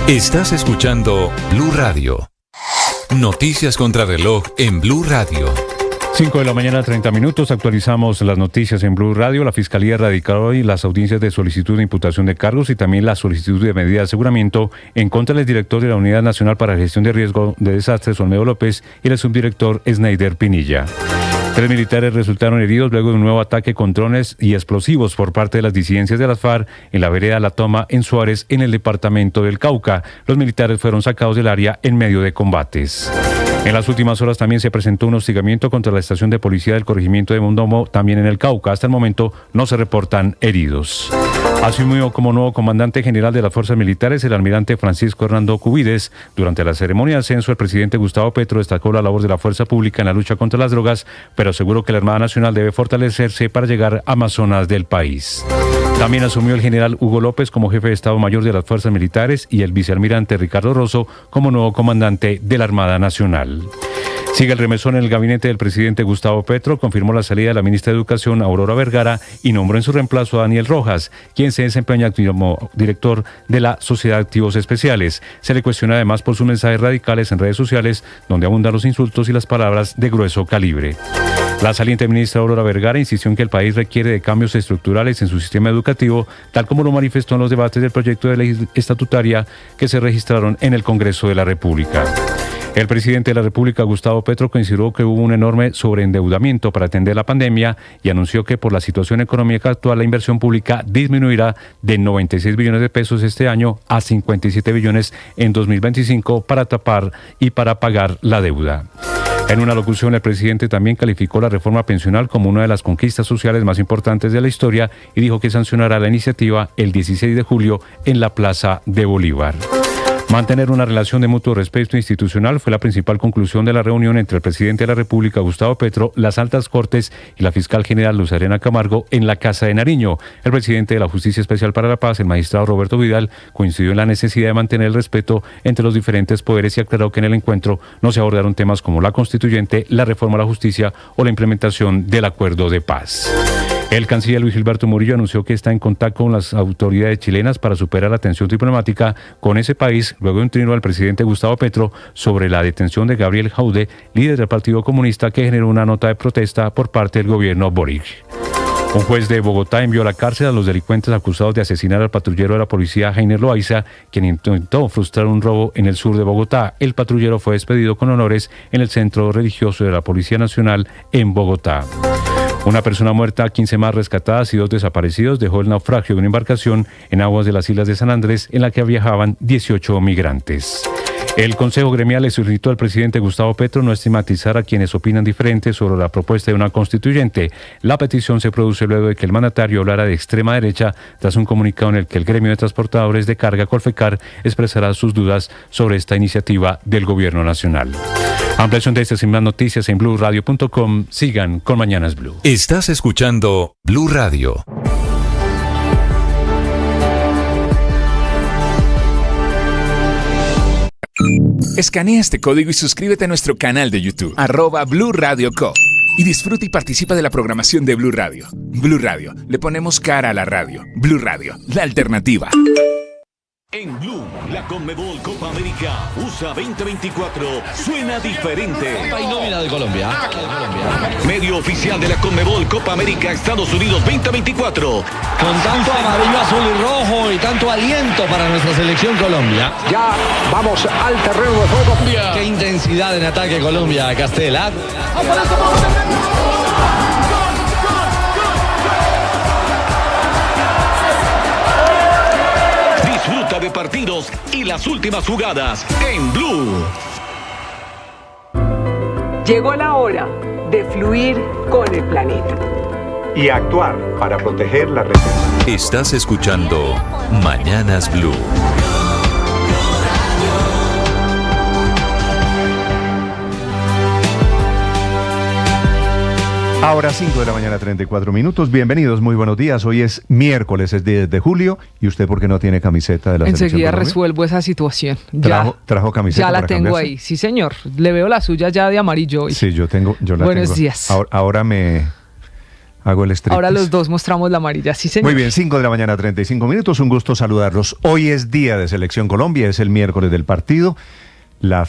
Estás escuchando Blue Radio. Noticias contra reloj en Blue Radio. 5 de la mañana, 30 minutos. Actualizamos las noticias en Blue Radio. La Fiscalía radicará hoy las audiencias de solicitud de imputación de cargos y también la solicitud de medida de aseguramiento en contra del director de la Unidad Nacional para la Gestión de Riesgo de Desastres, Olmedo López, y el subdirector Sneider Pinilla. 3 militares resultaron heridos luego de un nuevo ataque con drones y explosivos por parte de las disidencias de las FARC en la vereda La Toma, en Suárez, en el departamento del Cauca. Los militares fueron sacados del área en medio de combates. En las últimas horas también se presentó un hostigamiento contra la estación de policía del corregimiento de Mondomo, también en el Cauca. Hasta el momento no se reportan heridos. Asumió como nuevo comandante general de las fuerzas militares el almirante Francisco Hernando Cubides. Durante la ceremonia de ascenso, el presidente Gustavo Petro destacó la labor de la fuerza pública en la lucha contra las drogas, pero aseguró que la Armada Nacional debe fortalecerse para llegar a más zonas del país. También asumió el general Hugo López como jefe de Estado Mayor de las Fuerzas Militares y el vicealmirante Ricardo Rosso como nuevo comandante de la Armada Nacional. Sigue el remesón en el gabinete del presidente Gustavo Petro. Confirmó la salida de la ministra de Educación, Aurora Vergara, y nombró en su reemplazo a Daniel Rojas, quien se desempeña como director de la Sociedad de Activos Especiales. Se le cuestiona además por sus mensajes radicales en redes sociales, donde abundan los insultos y las palabras de grueso calibre. La saliente ministra Aurora Vergara insistió en que el país requiere de cambios estructurales en su sistema educativo, tal como lo manifestó en los debates del proyecto de ley estatutaria que se registraron en el Congreso de la República. El presidente de la República, Gustavo Petro, consideró que hubo un enorme sobreendeudamiento para atender la pandemia y anunció que por la situación económica actual la inversión pública disminuirá de 96 billones de pesos este año a 57 billones en 2025 para tapar y para pagar la deuda. En una locución, el presidente también calificó la reforma pensional como una de las conquistas sociales más importantes de la historia y dijo que sancionará la iniciativa el 16 de julio en la Plaza de Bolívar. Mantener una relación de mutuo respeto institucional fue la principal conclusión de la reunión entre el presidente de la República, Gustavo Petro, las altas cortes y la fiscal general Luz Arena Camargo en la Casa de Nariño. El presidente de la Justicia Especial para la Paz, el magistrado Roberto Vidal, coincidió en la necesidad de mantener el respeto entre los diferentes poderes y aclaró que en el encuentro no se abordaron temas como la constituyente, la reforma a la justicia o la implementación del acuerdo de paz. El canciller Luis Gilberto Murillo anunció que está en contacto con las autoridades chilenas para superar la tensión diplomática con ese país, luego de un trino al presidente Gustavo Petro sobre la detención de Gabriel Jaude, líder del Partido Comunista, que generó una nota de protesta por parte del gobierno Boric. Un juez de Bogotá envió a la cárcel a los delincuentes acusados de asesinar al patrullero de la policía Heiner Loaiza, quien intentó frustrar un robo en el sur de Bogotá. El patrullero fue despedido con honores en el centro religioso de la Policía Nacional en Bogotá. Una persona muerta, 15 más rescatadas y 2 desaparecidos dejó el naufragio de una embarcación en aguas de las islas de San Andrés en la que viajaban 18 migrantes. El Consejo Gremial le solicitó al presidente Gustavo Petro no estigmatizar a quienes opinan diferente sobre la propuesta de una constituyente. La petición se produce luego de que el mandatario hablara de extrema derecha tras un comunicado en el que el gremio de transportadores de carga Colfecar expresará sus dudas sobre esta iniciativa del gobierno nacional. Ampliación de estas y más noticias en BlueRadio.com. Sigan con Mañanas Blue. Estás escuchando Blue Radio. Escanea este código y suscríbete a nuestro canal de YouTube, @Blue Radio Co. Y disfruta y participa de la programación de Blue Radio. Blue Radio, le ponemos cara a la radio. Blue Radio, la alternativa. En Blue, la Conmebol Copa América USA 2024 suena diferente. Copa y nómina de Colombia. Medio oficial de la Conmebol Copa América Estados Unidos 2024. Con tanto amarillo, azul y rojo y tanto aliento para nuestra selección Colombia. Ya vamos al terreno de juego. Qué intensidad en ataque Colombia, Castela. Disfruta de partidos y las últimas jugadas en Blue. Llegó la hora de fluir con el planeta y actuar para proteger la región. Estás escuchando Mañanas Blue. Ahora 5 de la mañana, 34 minutos. Bienvenidos, muy buenos días. Hoy es miércoles, es 10 de julio. ¿Y usted por qué no tiene camiseta de la selección Enseguida Colombia? resuelvo esa situación. ¿Trajo camiseta? Ya la para tengo cambiarse? ahí, sí señor. Le veo la suya ya de amarillo hoy. Sí, yo la Buenos tengo. días. Ahora me Hago el striptease. Ahora los dos mostramos la amarilla, sí señor. Muy bien, 5 de la mañana, 35 minutos, un gusto saludarlos. Hoy es día de Selección Colombia, es el miércoles del partido. La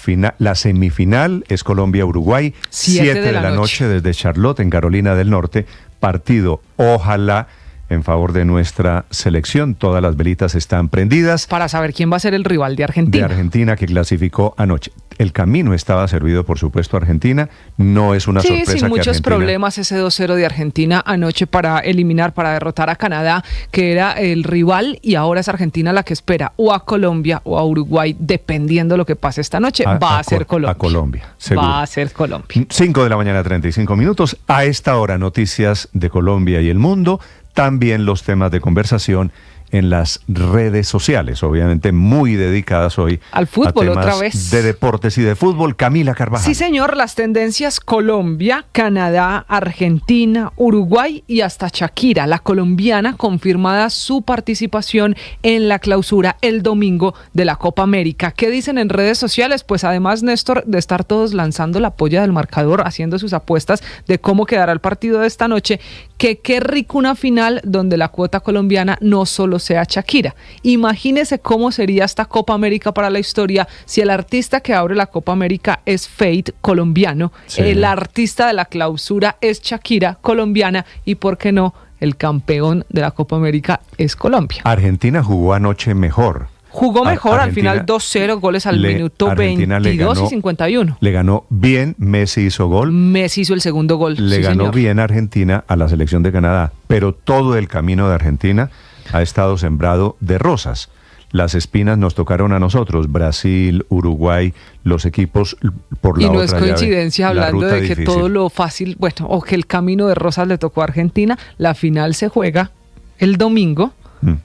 semifinal es Colombia-Uruguay, 7 de la noche desde Charlotte, en Carolina del Norte. Partido, ojalá, en favor de nuestra selección. Todas las velitas están prendidas. Para saber quién va a ser el rival de Argentina. De Argentina, que clasificó anoche. El camino estaba servido, por supuesto, a Argentina. No es una sorpresa sin que muchos Argentina... problemas ese 2-0 de Argentina anoche para derrotar a Canadá, que era el rival, y ahora es Argentina la que espera o a Colombia o a Uruguay, dependiendo lo que pase esta noche. Va a ser Colombia. A Colombia, seguro. Va a ser Colombia. 5 de la mañana, 35 minutos. A esta hora, noticias de Colombia y el mundo. También los temas de conversación en las redes sociales, obviamente muy dedicadas hoy al fútbol, a temas otra vez de deportes y de fútbol. Camila Carvajal. Sí, señor, las tendencias: Colombia, Canadá, Argentina, Uruguay y hasta Shakira, la colombiana, confirmada su participación en la clausura el domingo de la Copa América. ¿Qué dicen en redes sociales? Pues además, Néstor, de estar todos lanzando la polla del marcador, haciendo sus apuestas de cómo quedará el partido de esta noche, que qué rico una final donde la cuota colombiana no solo sea Shakira. Imagínese cómo sería esta Copa América para la historia si el artista que abre la Copa América es Feid, colombiano, sí. El artista de la clausura es Shakira, colombiana, y por qué no, el campeón de la Copa América es Colombia. Argentina jugó anoche mejor. Jugó mejor, Argentina, al final 2-0, goles al minuto Argentina 22 y 51. Le ganó bien, Messi hizo gol. Messi hizo el segundo gol. Le ganó señor. bien Argentina a la selección de Canadá, pero todo el camino de Argentina ha estado sembrado de rosas. Las espinas nos tocaron a nosotros, Brasil, Uruguay, los equipos por la otra llave. Y no es coincidencia, hablando de que difícil. todo lo fácil, bueno, o que el camino de rosas le tocó a Argentina. La final se juega el domingo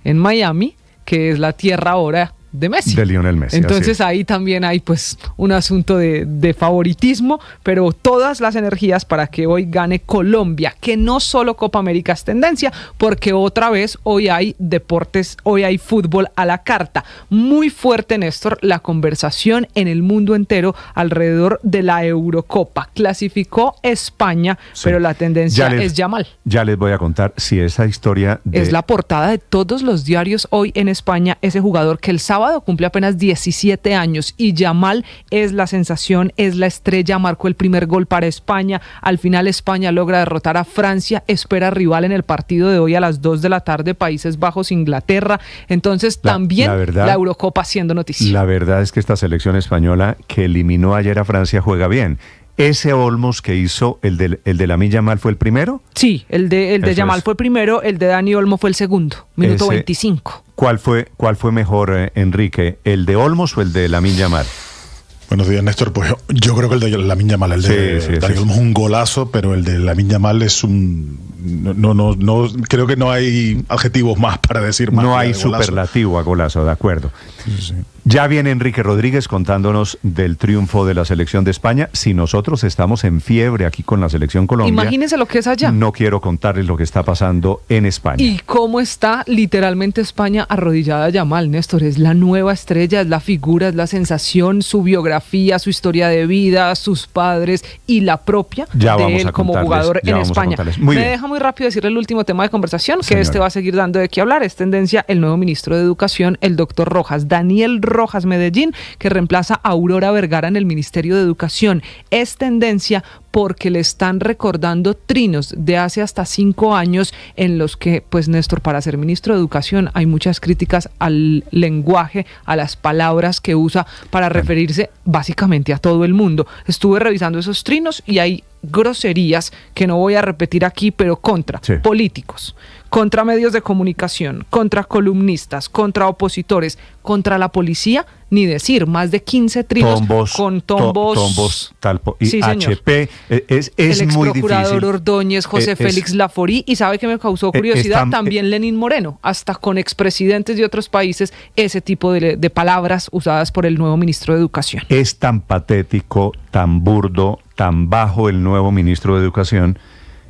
en Miami, que es la tierra ahora de Messi. De Lionel Messi. Entonces ahí también hay pues un asunto de favoritismo, pero todas las energías para que hoy gane Colombia, que no solo Copa América es tendencia, porque otra vez hoy hay deportes, hoy hay fútbol a la carta. Muy fuerte, Néstor, la conversación en el mundo entero alrededor de la Eurocopa. Clasificó España, sí, pero la tendencia es Yamal. Ya les voy a contar si esa historia es la portada de todos los diarios hoy en España, ese jugador que el sábado cumple apenas 17 años y Yamal es la sensación, es la estrella, marcó el primer gol para España. Al final España logra derrotar a Francia, espera rival en el partido de hoy a las 2 de la tarde, Países Bajos, Inglaterra. Entonces también la Eurocopa siendo noticia. La verdad es que esta selección española que eliminó ayer a Francia juega bien. ¿Ese Olmos que hizo, el de Lamine Yamal, fue el primero? Sí, el de Yamal fue el primero, el de Dani Olmo fue el segundo, minuto 25. ¿Cuál fue mejor, Enrique? ¿El de Olmos o el de Lamine Yamal? Buenos días, Néstor. Pues yo creo que el de Lamine Yamal, el de Dani Olmo es un golazo, pero el de Lamine Yamal es un... No, creo que no hay adjetivos más para decir más. No hay superlativo a golazo, de acuerdo. Sí. Ya viene Enrique Rodríguez contándonos del triunfo de la selección de España. Si nosotros estamos en fiebre aquí con la selección Colombia, imagínense lo que es allá. No quiero contarles lo que está pasando en España. Y cómo está literalmente España arrodillada a Yamal, Néstor. Es la nueva estrella, es la figura, es la sensación, su biografía, su historia de vida, sus padres y la propia de él como jugador en España. Me deja muy rápido decirle el último tema de conversación, que este va a seguir dando de qué hablar. Es tendencia el nuevo ministro de Educación, el doctor Rojas, Daniel Rojas Medellín, que reemplaza a Aurora Vergara en el Ministerio de Educación. Es tendencia porque le están recordando trinos de hace hasta 5 años en los que, pues Néstor, para ser ministro de Educación hay muchas críticas al lenguaje, a las palabras que usa para referirse básicamente a todo el mundo. Estuve revisando esos trinos y hay groserías que no voy a repetir aquí, pero contra políticos, contra medios de comunicación, contra columnistas, contra opositores, contra la policía, ni decir, más de 15 trinos con tombos, y HP, es el muy difícil. El exprocurador Ordóñez, José Félix Laforí, y ¿sabe qué me causó curiosidad? También Lenín Moreno, hasta con expresidentes de otros países, ese tipo de palabras usadas por el nuevo ministro de Educación. Es tan patético, tan burdo, tan bajo el nuevo ministro de Educación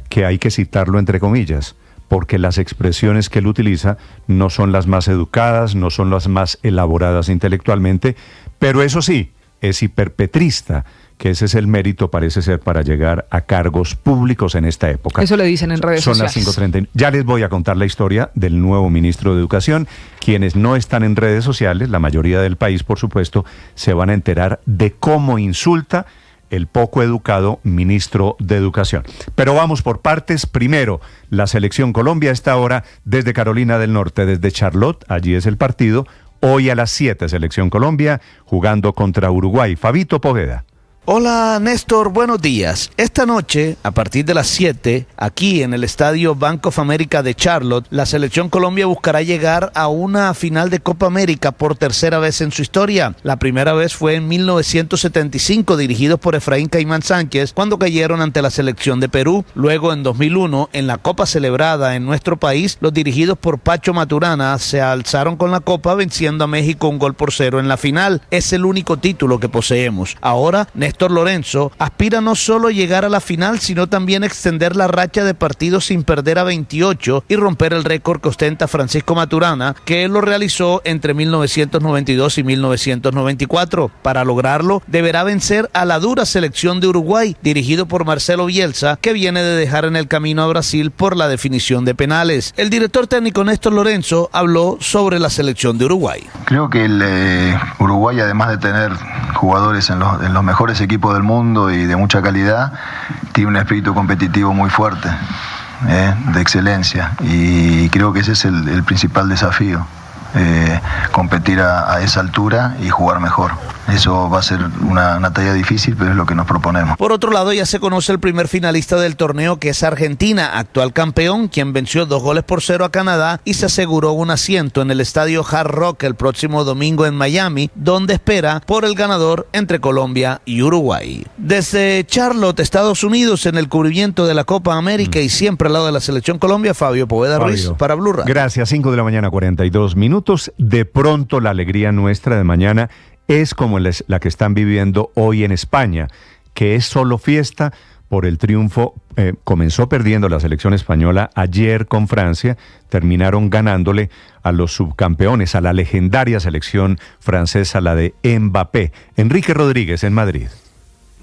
que hay que citarlo entre comillas, porque las expresiones que él utiliza no son las más educadas, no son las más elaboradas intelectualmente, pero eso sí, es hiperpetrista, que ese es el mérito, parece ser, para llegar a cargos públicos en esta época. Eso le dicen en redes sociales. Son las 5:30. Ya les voy a contar la historia del nuevo ministro de Educación. Quienes no están en redes sociales, la mayoría del país, por supuesto, se van a enterar de cómo insulta el poco educado ministro de Educación. Pero vamos por partes. Primero, la Selección Colombia a esta hora desde Carolina del Norte, desde Charlotte, allí es el partido. Hoy a las 7, Selección Colombia, jugando contra Uruguay. Fabito Poveda. Hola Néstor, buenos días. Esta noche, a partir de las 7, aquí en el estadio Bank of America de Charlotte, la Selección Colombia buscará llegar a una final de Copa América por tercera vez en su historia. La primera vez fue en 1975, dirigidos por Efraín Caimán Sánchez, cuando cayeron ante la selección de Perú. Luego, en 2001, en la Copa celebrada en nuestro país, los dirigidos por Pacho Maturana se alzaron con la Copa, venciendo a México 1-0 en la final. Es el único título que poseemos. Ahora, Néstor Lorenzo aspira no solo a llegar a la final, sino también a extender la racha de partidos sin perder a 28 y romper el récord que ostenta Francisco Maturana, que él lo realizó entre 1992 y 1994. Para lograrlo, deberá vencer a la dura selección de Uruguay, dirigido por Marcelo Bielsa, que viene de dejar en el camino a Brasil por la definición de penales. El director técnico Néstor Lorenzo habló sobre la selección de Uruguay. Creo que el Uruguay, además de tener jugadores en los mejores equipos del mundo y de mucha calidad, tiene un espíritu competitivo muy fuerte, de excelencia, y creo que ese es el principal desafío, competir a esa altura y jugar mejor. Eso va a ser una tarea difícil, pero es lo que nos proponemos. Por otro lado, ya se conoce el primer finalista del torneo, que es Argentina, actual campeón, quien venció 2-0 a Canadá y se aseguró un asiento en el estadio Hard Rock el próximo domingo en Miami, donde espera por el ganador entre Colombia y Uruguay. Desde Charlotte, Estados Unidos, en el cubrimiento de la Copa América y siempre al lado de la Selección Colombia, Fabio Poveda Ruiz para Blue Radio. Gracias, 5 de la mañana, 42 minutos. De pronto la alegría nuestra de mañana es como la que están viviendo hoy en España, que es solo fiesta por el triunfo. Comenzó perdiendo la selección española ayer con Francia, terminaron ganándole a los subcampeones, a la legendaria selección francesa, la de Mbappé. Enrique Rodríguez en Madrid.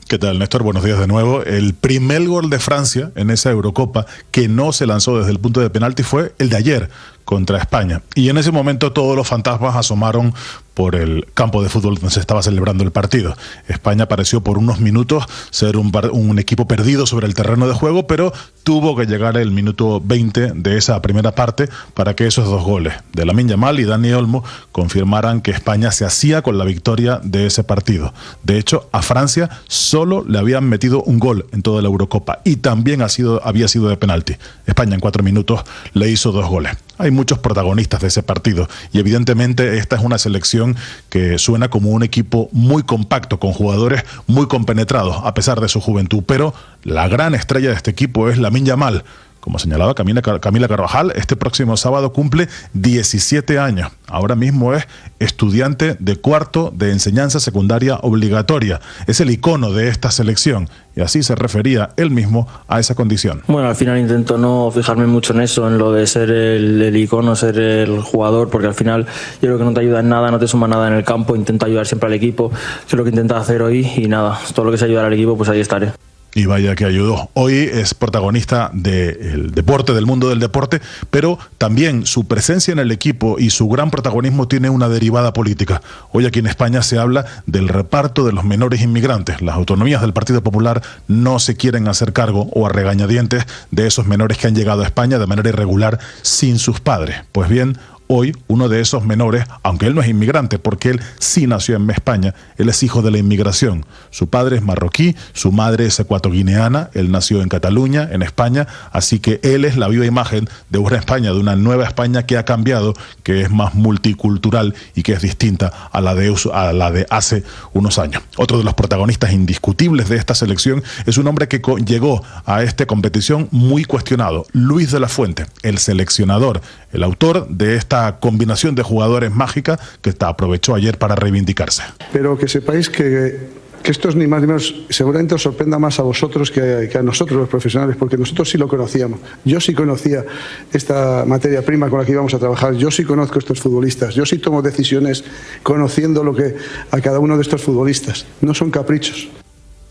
¿Qué tal, Néstor? Buenos días de nuevo. El primer gol de Francia en esa Eurocopa que no se lanzó desde el punto de penalti fue el de ayer contra España. Y en ese momento todos los fantasmas asomaron por el campo de fútbol donde se estaba celebrando el partido. España pareció por unos minutos ser un equipo perdido sobre el terreno de juego, pero tuvo que llegar el minuto 20 de esa primera parte para que esos dos goles de Lamine Yamal y Dani Olmo confirmaran que España se hacía con la victoria de ese partido. De hecho, a Francia solo le habían metido un gol en toda la Eurocopa y también había sido de penalti. España en 4 minutos le hizo 2 goles. Hay muchos protagonistas de ese partido y evidentemente esta es una selección que suena como un equipo muy compacto, con jugadores muy compenetrados a pesar de su juventud, pero la gran estrella de este equipo es Lamine Yamal. Como señalaba Camila Carvajal, este próximo sábado cumple 17 años. Ahora mismo es estudiante de cuarto de enseñanza secundaria obligatoria. Es el icono de esta selección y así se refería él mismo a esa condición. Bueno, al final intento no fijarme mucho en eso, en lo de ser el icono, ser el jugador, porque al final yo creo que no te ayuda en nada, no te suma nada en el campo. Intento ayudar siempre al equipo, que es lo que intento hacer hoy y nada, todo lo que sea ayudar al equipo, pues ahí estaré. Y vaya que ayudó. Hoy es protagonista del deporte, del mundo del deporte, pero también su presencia en el equipo y su gran protagonismo tiene una derivada política. Hoy aquí en España se habla del reparto de los menores inmigrantes. Las autonomías del Partido Popular no se quieren hacer cargo o a regañadientes de esos menores que han llegado a España de manera irregular sin sus padres. Pues bien, hoy uno de esos menores, aunque él no es inmigrante, porque él sí nació en España, él es hijo de la inmigración. Su padre es marroquí, su madre es ecuatoguineana, él nació en Cataluña, en España, así que él es la viva imagen de una España, de una nueva España que ha cambiado, que es más multicultural y que es distinta a la de hace unos años. Otro de los protagonistas indiscutibles de esta selección es un hombre que llegó a esta competición muy cuestionado, Luis de la Fuente, el seleccionador, el autor de esta combinación de jugadores mágica que aprovechó ayer para reivindicarse. Pero que sepáis que esto es ni más ni menos, seguramente os sorprenda más a vosotros que a nosotros los profesionales, porque nosotros sí lo conocíamos. Yo sí conocía esta materia prima con la que íbamos a trabajar, yo sí conozco a estos futbolistas, yo sí tomo decisiones conociendo lo que a cada uno de estos futbolistas. No son caprichos.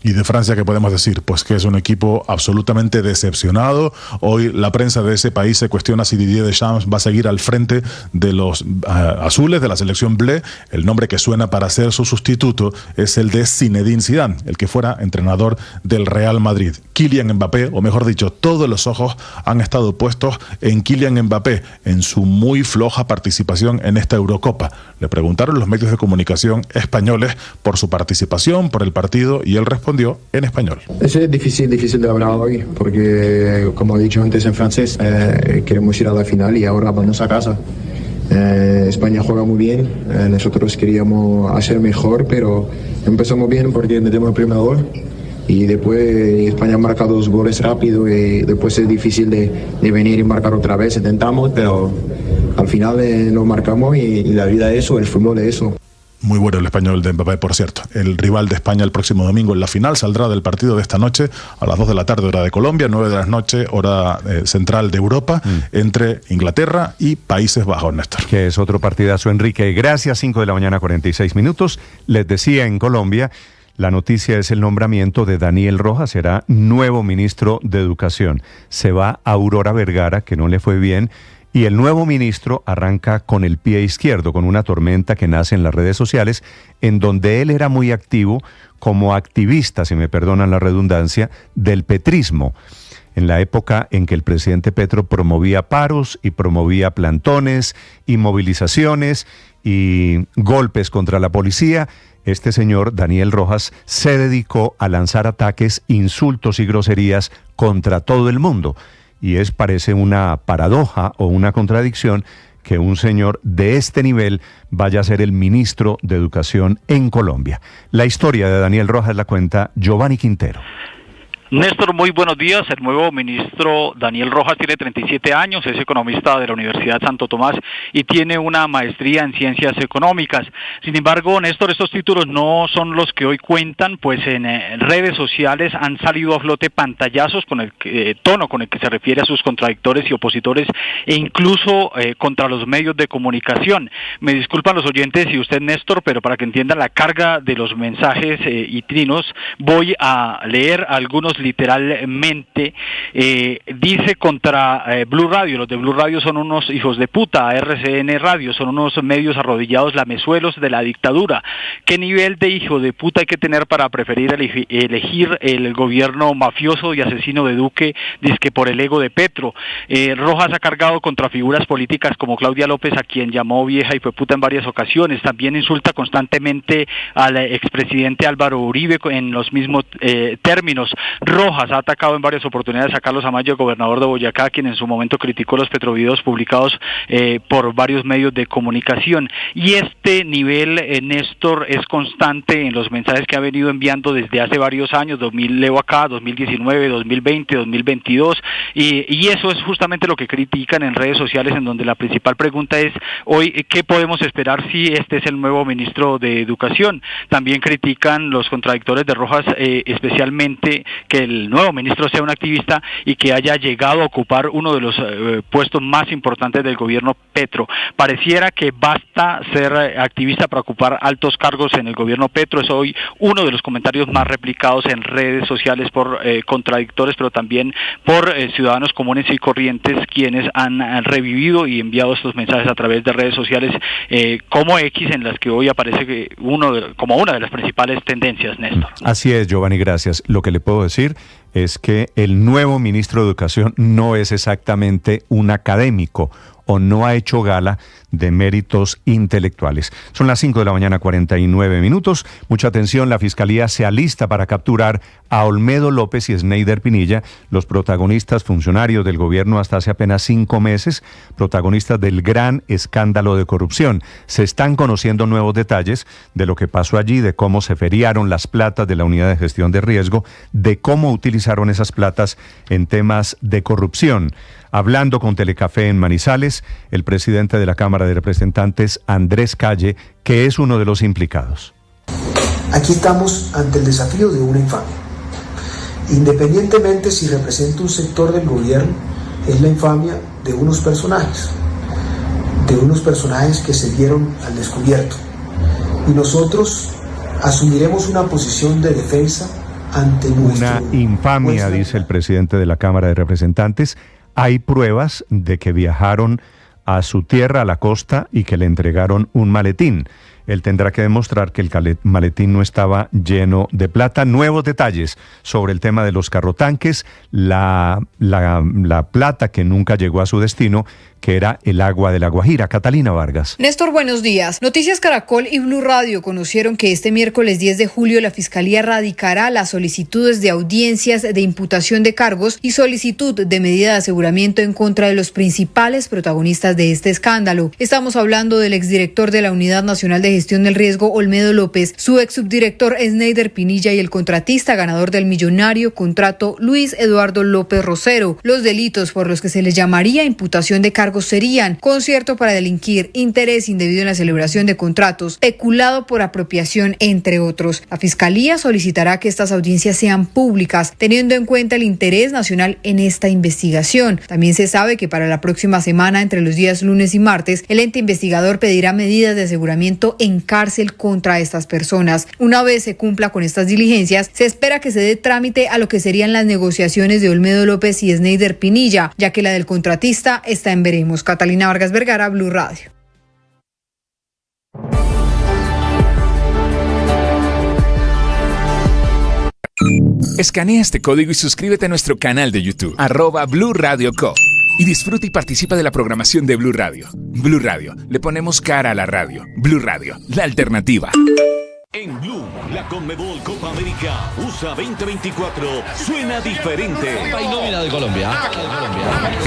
Y de Francia, ¿qué podemos decir? Pues que es un equipo absolutamente decepcionado. Hoy la prensa de ese país se cuestiona si Didier Deschamps va a seguir al frente de los azules de la selección bleu. El nombre que suena para ser su sustituto es el de Zinedine Zidane, el que fuera entrenador del Real Madrid. Kylian Mbappé, o mejor dicho, todos los ojos han estado puestos en Kylian Mbappé, en su muy floja participación en esta Eurocopa. Le preguntaron los medios de comunicación españoles por su participación, por el partido, y él respondió en español. Es difícil de hablar hoy, porque como he dicho antes en francés, queremos ir a la final y ahora vamos a casa. España juega muy bien, nosotros queríamos hacer mejor, pero empezamos bien porque metemos el primer gol y después España marca 2 goles rápido y después es difícil de venir y marcar otra vez. Intentamos, pero al final lo marcamos y la vida es eso, el fútbol es eso. Muy bueno el español de Mbappé, por cierto. El rival de España el próximo domingo en la final saldrá del partido de esta noche a las 2 de la tarde, hora de Colombia, 9 de la noche, hora central de Europa, entre Inglaterra y Países Bajos, Néstor. Que es otro partidazo, Enrique. Gracias, 5 de la mañana, 46 minutos. Les decía, en Colombia, la noticia es el nombramiento de Daniel Rojas, será nuevo ministro de Educación. Se va a Aurora Vergara, que no le fue bien. Y el nuevo ministro arranca con el pie izquierdo, con una tormenta que nace en las redes sociales, en donde él era muy activo como activista, si me perdonan la redundancia, del petrismo. En la época en que el presidente Petro promovía paros y promovía plantones y movilizaciones y golpes contra la policía, este señor, Daniel Rojas, se dedicó a lanzar ataques, insultos y groserías contra todo el mundo. Y parece una paradoja o una contradicción que un señor de este nivel vaya a ser el ministro de Educación en Colombia. La historia de Daniel Rojas la cuenta Giovanni Quintero. Néstor, muy buenos días. El nuevo ministro Daniel Rojas tiene 37 años, es economista de la Universidad Santo Tomás y tiene una maestría en ciencias económicas. Sin embargo, Néstor, estos títulos no son los que hoy cuentan, pues en redes sociales han salido a flote pantallazos con el tono con el que se refiere a sus contradictores y opositores e incluso contra los medios de comunicación. Me disculpan los oyentes y usted, Néstor, pero para que entiendan la carga de los mensajes y trinos, voy a leer algunos literalmente. Dice contra Blue Radio: los de Blue Radio son unos hijos de puta. RCN Radio son unos medios arrodillados lamezuelos de la dictadura. ¿Qué nivel de hijo de puta hay que tener para preferir elegir el gobierno mafioso y asesino de Duque, dizque por el ego de Petro? Rojas ha cargado contra figuras políticas como Claudia López, a quien llamó vieja y fue puta en varias ocasiones. También insulta constantemente al expresidente Álvaro Uribe en los mismos términos. Rojas ha atacado en varias oportunidades a Carlos Amaya, gobernador de Boyacá, quien en su momento criticó los petrovideos publicados por varios medios de comunicación. Y este nivel, Néstor, es constante en los mensajes que ha venido enviando desde hace varios años, 2000 leo acá, 2019, 2020, 2022, y eso es justamente lo que critican en redes sociales, en donde la principal pregunta es, hoy, ¿qué podemos esperar si este es el nuevo ministro de Educación? También critican los contradictores de Rojas, especialmente que el nuevo ministro sea un activista y que haya llegado a ocupar uno de los puestos más importantes del gobierno Petro. Pareciera que basta ser activista para ocupar altos cargos en el gobierno Petro. Es hoy uno de los comentarios más replicados en redes sociales por contradictores, pero también por ciudadanos comunes y corrientes, quienes han revivido y enviado estos mensajes a través de redes sociales como X, en las que hoy aparece como una de las principales tendencias, Néstor. Así es, Giovanni, gracias. Lo que le puedo decir es que el nuevo ministro de Educación no es exactamente un académico o no ha hecho gala de méritos intelectuales. Son las 5 de la mañana, 49 minutos. Mucha atención, la Fiscalía se alista para capturar a Olmedo López y Sneider Pinilla, los protagonistas funcionarios del gobierno hasta hace apenas 5 meses, protagonistas del gran escándalo de corrupción. Se están conociendo nuevos detalles de lo que pasó allí, de cómo se feriaron las platas de la Unidad de Gestión de Riesgo, de cómo utilizaron esas platas en temas de corrupción. Hablando con Telecafé en Manizales, el presidente de la Cámara de Representantes, Andrés Calle, que es uno de los implicados. Aquí estamos ante el desafío de una infamia. Independientemente si representa un sector del gobierno, es la infamia de unos personajes que se vieron al descubierto. Y nosotros asumiremos una posición de defensa ante una infamia, dice el presidente de la Cámara de Representantes. Hay pruebas de que viajaron a su tierra, a la costa, y que le entregaron un maletín. Él tendrá que demostrar que el maletín no estaba lleno de plata. Nuevos detalles sobre el tema de los carrotanques, la plata que nunca llegó a su destino, que era el agua de La Guajira. Catalina Vargas. Néstor, buenos días. Noticias Caracol y Blue Radio conocieron que este miércoles 10 de julio la Fiscalía radicará las solicitudes de audiencias de imputación de cargos y solicitud de medida de aseguramiento en contra de los principales protagonistas de este escándalo. Estamos hablando del exdirector de la Unidad Nacional de Gestión del Riesgo, Olmedo López, su ex subdirector Sneider Pinilla y el contratista ganador del millonario contrato Luis Eduardo López Rosero. Los delitos por los que se les llamaría imputación de cargos serían concierto para delinquir, interés indebido en la celebración de contratos, peculado por apropiación, entre otros. La Fiscalía solicitará que estas audiencias sean públicas, teniendo en cuenta el interés nacional en esta investigación. También se sabe que para la próxima semana, entre los días lunes y martes, el ente investigador pedirá medidas de aseguramiento en cárcel contra estas personas. Una vez se cumpla con estas diligencias, se espera que se dé trámite a lo que serían las negociaciones de Olmedo López y Sneider Pinilla, ya que la del contratista está en veremos. Catalina Vargas Vergara, Blue Radio. Escanea este código y suscríbete a nuestro canal de YouTube, @Blue Radio Co. Y disfruta y participa de la programación de Blue Radio. Blue Radio, le ponemos cara a la radio. Blue Radio, la alternativa. En Blue, la Conmebol Copa América USA 2024 suena diferente. Hay nómina de Colombia.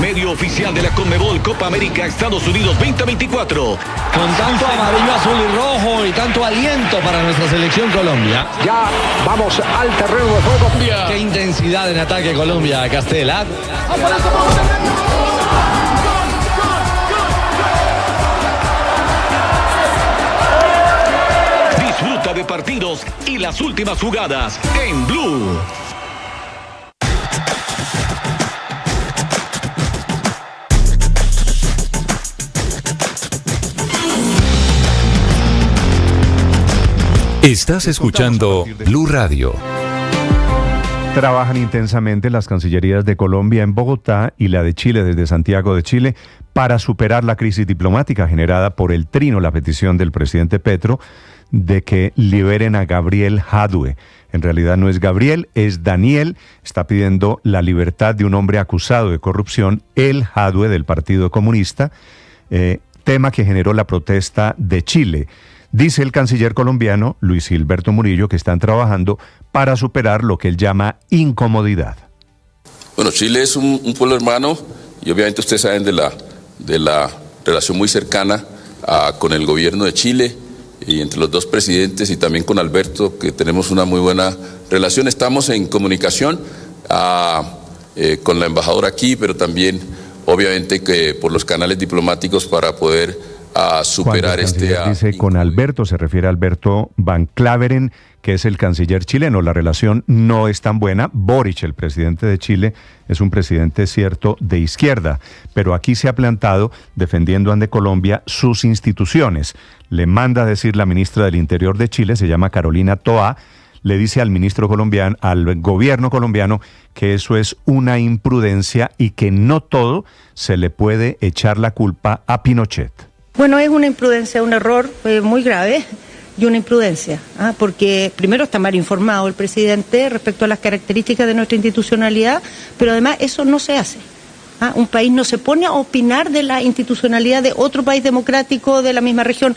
Medio oficial de la Conmebol Copa América Estados Unidos 2024. Con tanto amarillo, azul y rojo y tanto aliento para nuestra selección Colombia. Ya vamos al terreno de juego. Qué intensidad en ataque Colombia, Castela. Disfruta de partidos y las últimas jugadas en Blue. Estás escuchando Blue Radio. Trabajan intensamente las cancillerías de Colombia en Bogotá y la de Chile desde Santiago de Chile para superar la crisis diplomática generada por el trino, la petición del presidente Petro de que liberen a Gabriel Jadue. En realidad no es Gabriel, es Daniel. Está pidiendo la libertad de un hombre acusado de corrupción, el Jadue del Partido Comunista, tema que generó la protesta de Chile. Dice el canciller colombiano, Luis Gilberto Murillo, que están trabajando para superar lo que él llama incomodidad. Bueno, Chile es un pueblo hermano y obviamente ustedes saben de la relación muy cercana con el gobierno de Chile y entre los dos presidentes y también con Alberto, que tenemos una muy buena relación. Estamos en comunicación con la embajadora aquí, pero también obviamente que por los canales diplomáticos para poder superar dice con Alberto, se refiere a Alberto Van Claveren, que es el canciller chileno. La relación no es tan buena. Boric, el presidente de Chile, es un presidente cierto de izquierda, pero aquí se ha plantado defendiendo ante Colombia sus instituciones. Le manda a decir la ministra del Interior de Chile, se llama Carolina Toá, le dice al ministro colombiano, al gobierno colombiano, que eso es una imprudencia y que no todo se le puede echar la culpa a Pinochet. Bueno, es una imprudencia, un error muy grave y una imprudencia, porque primero está mal informado el presidente respecto a las características de nuestra institucionalidad, pero además eso no se hace. Un país no se pone a opinar de la institucionalidad de otro país democrático de la misma región.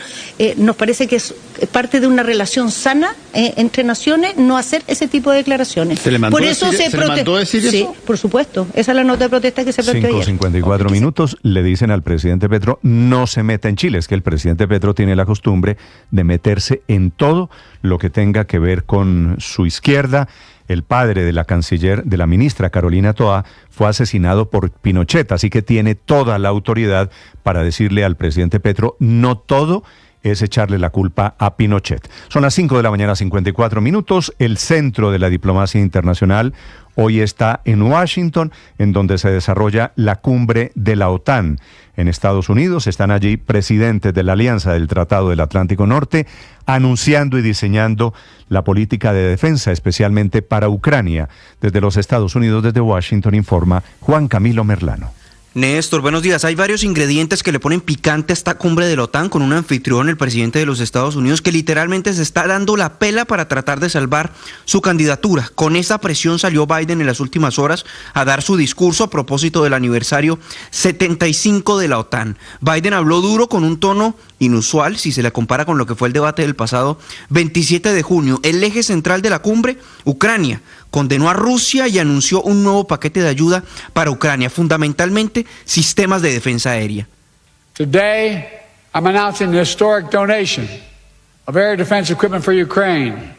Nos parece que es parte de una relación sana entre naciones no hacer ese tipo de declaraciones. ¿Se le mandó decir sí, eso? Por supuesto. Esa es la nota de protesta que se planteó ayer. 5:54 minutos. Le dicen al presidente Petro, no se meta en Chile. Es que el presidente Petro tiene la costumbre de meterse en todo lo que tenga que ver con su izquierda. El padre de la canciller, de la ministra Carolina Toá, fue asesinado por Pinochet, así que tiene toda la autoridad para decirle al presidente Petro, no todo es echarle la culpa a Pinochet. Son las 5 de la mañana, 54 minutos. El centro de la diplomacia internacional hoy está en Washington, en donde se desarrolla la cumbre de la OTAN. En Estados Unidos están allí presidentes de la Alianza del Tratado del Atlántico Norte, anunciando y diseñando la política de defensa, especialmente para Ucrania. Desde los Estados Unidos, desde Washington, informa Juan Camilo Merlano. Néstor, buenos días. Hay varios ingredientes que le ponen picante a esta cumbre de la OTAN, con un anfitrión, el presidente de los Estados Unidos, que literalmente se está dando la pela para tratar de salvar su candidatura. Con esa presión salió Biden en las últimas horas a dar su discurso a propósito del aniversario 75 de la OTAN. Biden habló duro, con un tono inusual si se le compara con lo que fue el debate del pasado 27 de junio. El eje central de la cumbre, Ucrania. Condenó a Rusia y anunció un nuevo paquete de ayuda para Ucrania, fundamentalmente sistemas de defensa aérea. Today, I'm announcing an historic donation of air defense equipment for Ukraine.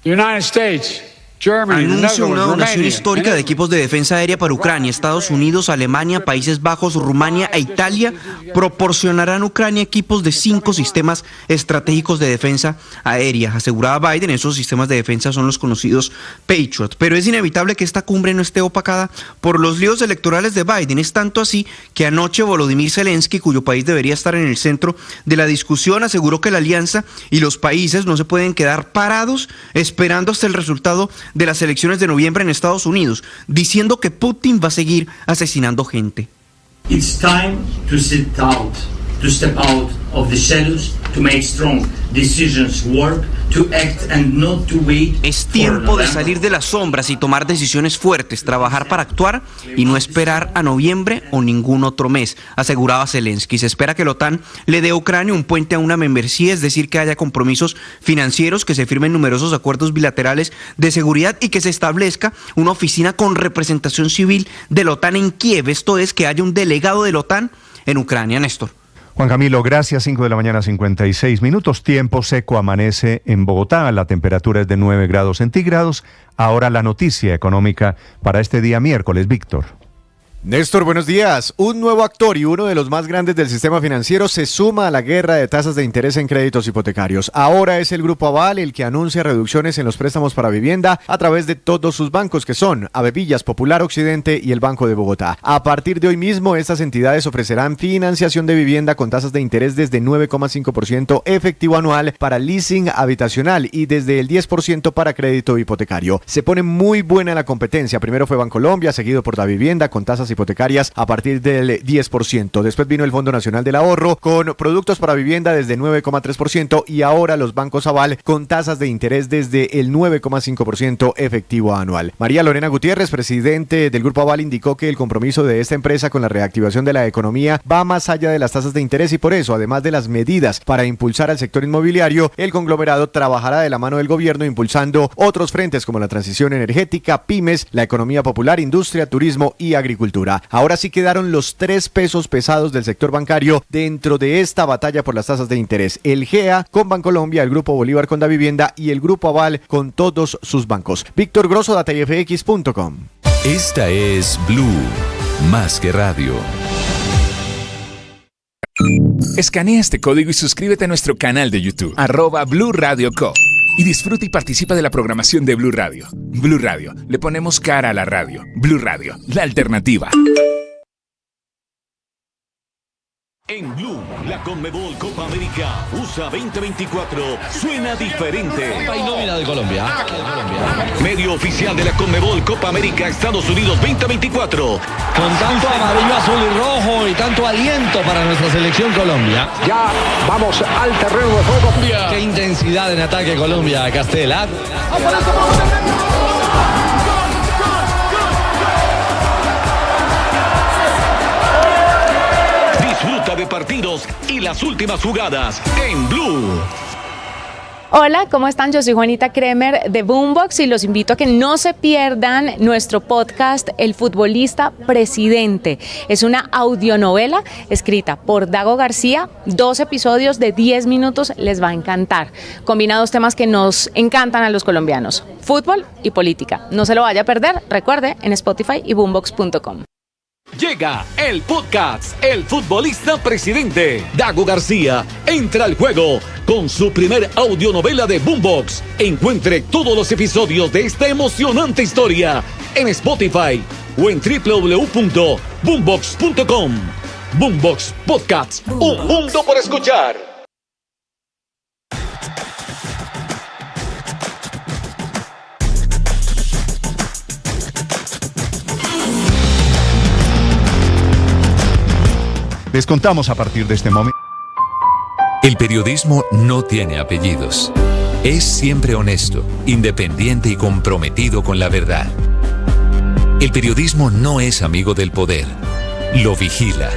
The United States, Germany, anuncio una donación Romania, histórica de equipos de defensa aérea para Ucrania. Estados Unidos, Alemania, Países Bajos, Rumania e Italia proporcionarán a Ucrania equipos de 5 sistemas estratégicos de defensa aérea. Aseguraba Biden, esos sistemas de defensa son los conocidos Patriot. Pero es inevitable que esta cumbre no esté opacada por los líos electorales de Biden. Es tanto así que anoche Volodymyr Zelensky, cuyo país debería estar en el centro de la discusión, aseguró que la alianza y los países no se pueden quedar parados esperando hasta el resultado de las elecciones de noviembre en Estados Unidos, diciendo que Putin va a seguir asesinando gente. It's time to step out of the shadows, to make strong decisions, work, to act and not to wait. Es tiempo de salir de las sombras y tomar decisiones fuertes, trabajar para actuar y no esperar a noviembre o ningún otro mes, aseguraba Zelensky. Se espera que la OTAN le dé a Ucrania un puente a una membresía, es decir, que haya compromisos financieros, que se firmen numerosos acuerdos bilaterales de seguridad y que se establezca una oficina con representación civil de la OTAN en Kiev. Esto es, que haya un delegado de la OTAN en Ucrania. Néstor. Juan Camilo, gracias. 5 de la mañana, 56 minutos. Tiempo seco amanece en Bogotá. La temperatura es de 9 grados centígrados. Ahora la noticia económica para este día miércoles. Víctor. Néstor, buenos días. Un nuevo actor y uno de los más grandes del sistema financiero se suma a la guerra de tasas de interés en créditos hipotecarios. Ahora es el Grupo Aval el que anuncia reducciones en los préstamos para vivienda a través de todos sus bancos, que son Avevillas, Popular Occidente y el Banco de Bogotá. A partir de hoy mismo, estas entidades ofrecerán financiación de vivienda con tasas de interés desde 9,5% efectivo anual para leasing habitacional y desde el 10% para crédito hipotecario. Se pone muy buena la competencia. Primero fue Bancolombia, seguido por Davivienda con tasas hipotecarias a partir del 10%. Después vino el Fondo Nacional del Ahorro con productos para vivienda desde 9,3% y ahora los bancos Aval con tasas de interés desde el 9,5% efectivo anual. María Lorena Gutiérrez, presidente del Grupo Aval, indicó que el compromiso de esta empresa con la reactivación de la economía va más allá de las tasas de interés y por eso, además de las medidas para impulsar al sector inmobiliario, el conglomerado trabajará de la mano del gobierno impulsando otros frentes como la transición energética, pymes, la economía popular, industria, turismo y agricultura. Ahora sí quedaron los 3 pesos pesados del sector bancario dentro de esta batalla por las tasas de interés. El GEA con Bancolombia, el Grupo Bolívar con Davivienda y el Grupo Aval con todos sus bancos. Víctor Grosso, datafx.com. Esta es Blue, más que radio. Escanea este código y suscríbete a nuestro canal de YouTube, @Blue Radio Co. Y disfruta y participa de la programación de Blue Radio. Blue Radio, le ponemos cara a la radio. Blue Radio, la alternativa. En Blue, la Conmebol Copa América USA 2024 suena diferente. Hay nómina de Colombia. Medio oficial de la Conmebol Copa América Estados Unidos 2024. Con tanto amarillo, azul y rojo y tanto aliento para nuestra selección Colombia. Ya vamos al terreno de juego. Qué intensidad en ataque Colombia, Castela. Disfruta de partidos y las últimas jugadas en Blue. Hola, ¿cómo están? Yo soy Juanita Kremer de Boombox y los invito a que no se pierdan nuestro podcast El Futbolista Presidente. Es una audionovela escrita por Dago García, 2 episodios de 10 minutos, les va a encantar. Combina 2 temas que nos encantan a los colombianos, fútbol y política. No se lo vaya a perder, recuerde, en Spotify y boombox.com. Llega el podcast El Futbolista Presidente. Dago García entra al juego con su primer audionovela de Boombox. Encuentre todos los episodios de esta emocionante historia en Spotify o en www.boombox.com. Boombox Podcasts, un mundo por escuchar. Les contamos a partir de este momento. El periodismo no tiene apellidos. Es siempre honesto, independiente y comprometido con la verdad. El periodismo no es amigo del poder, lo vigila.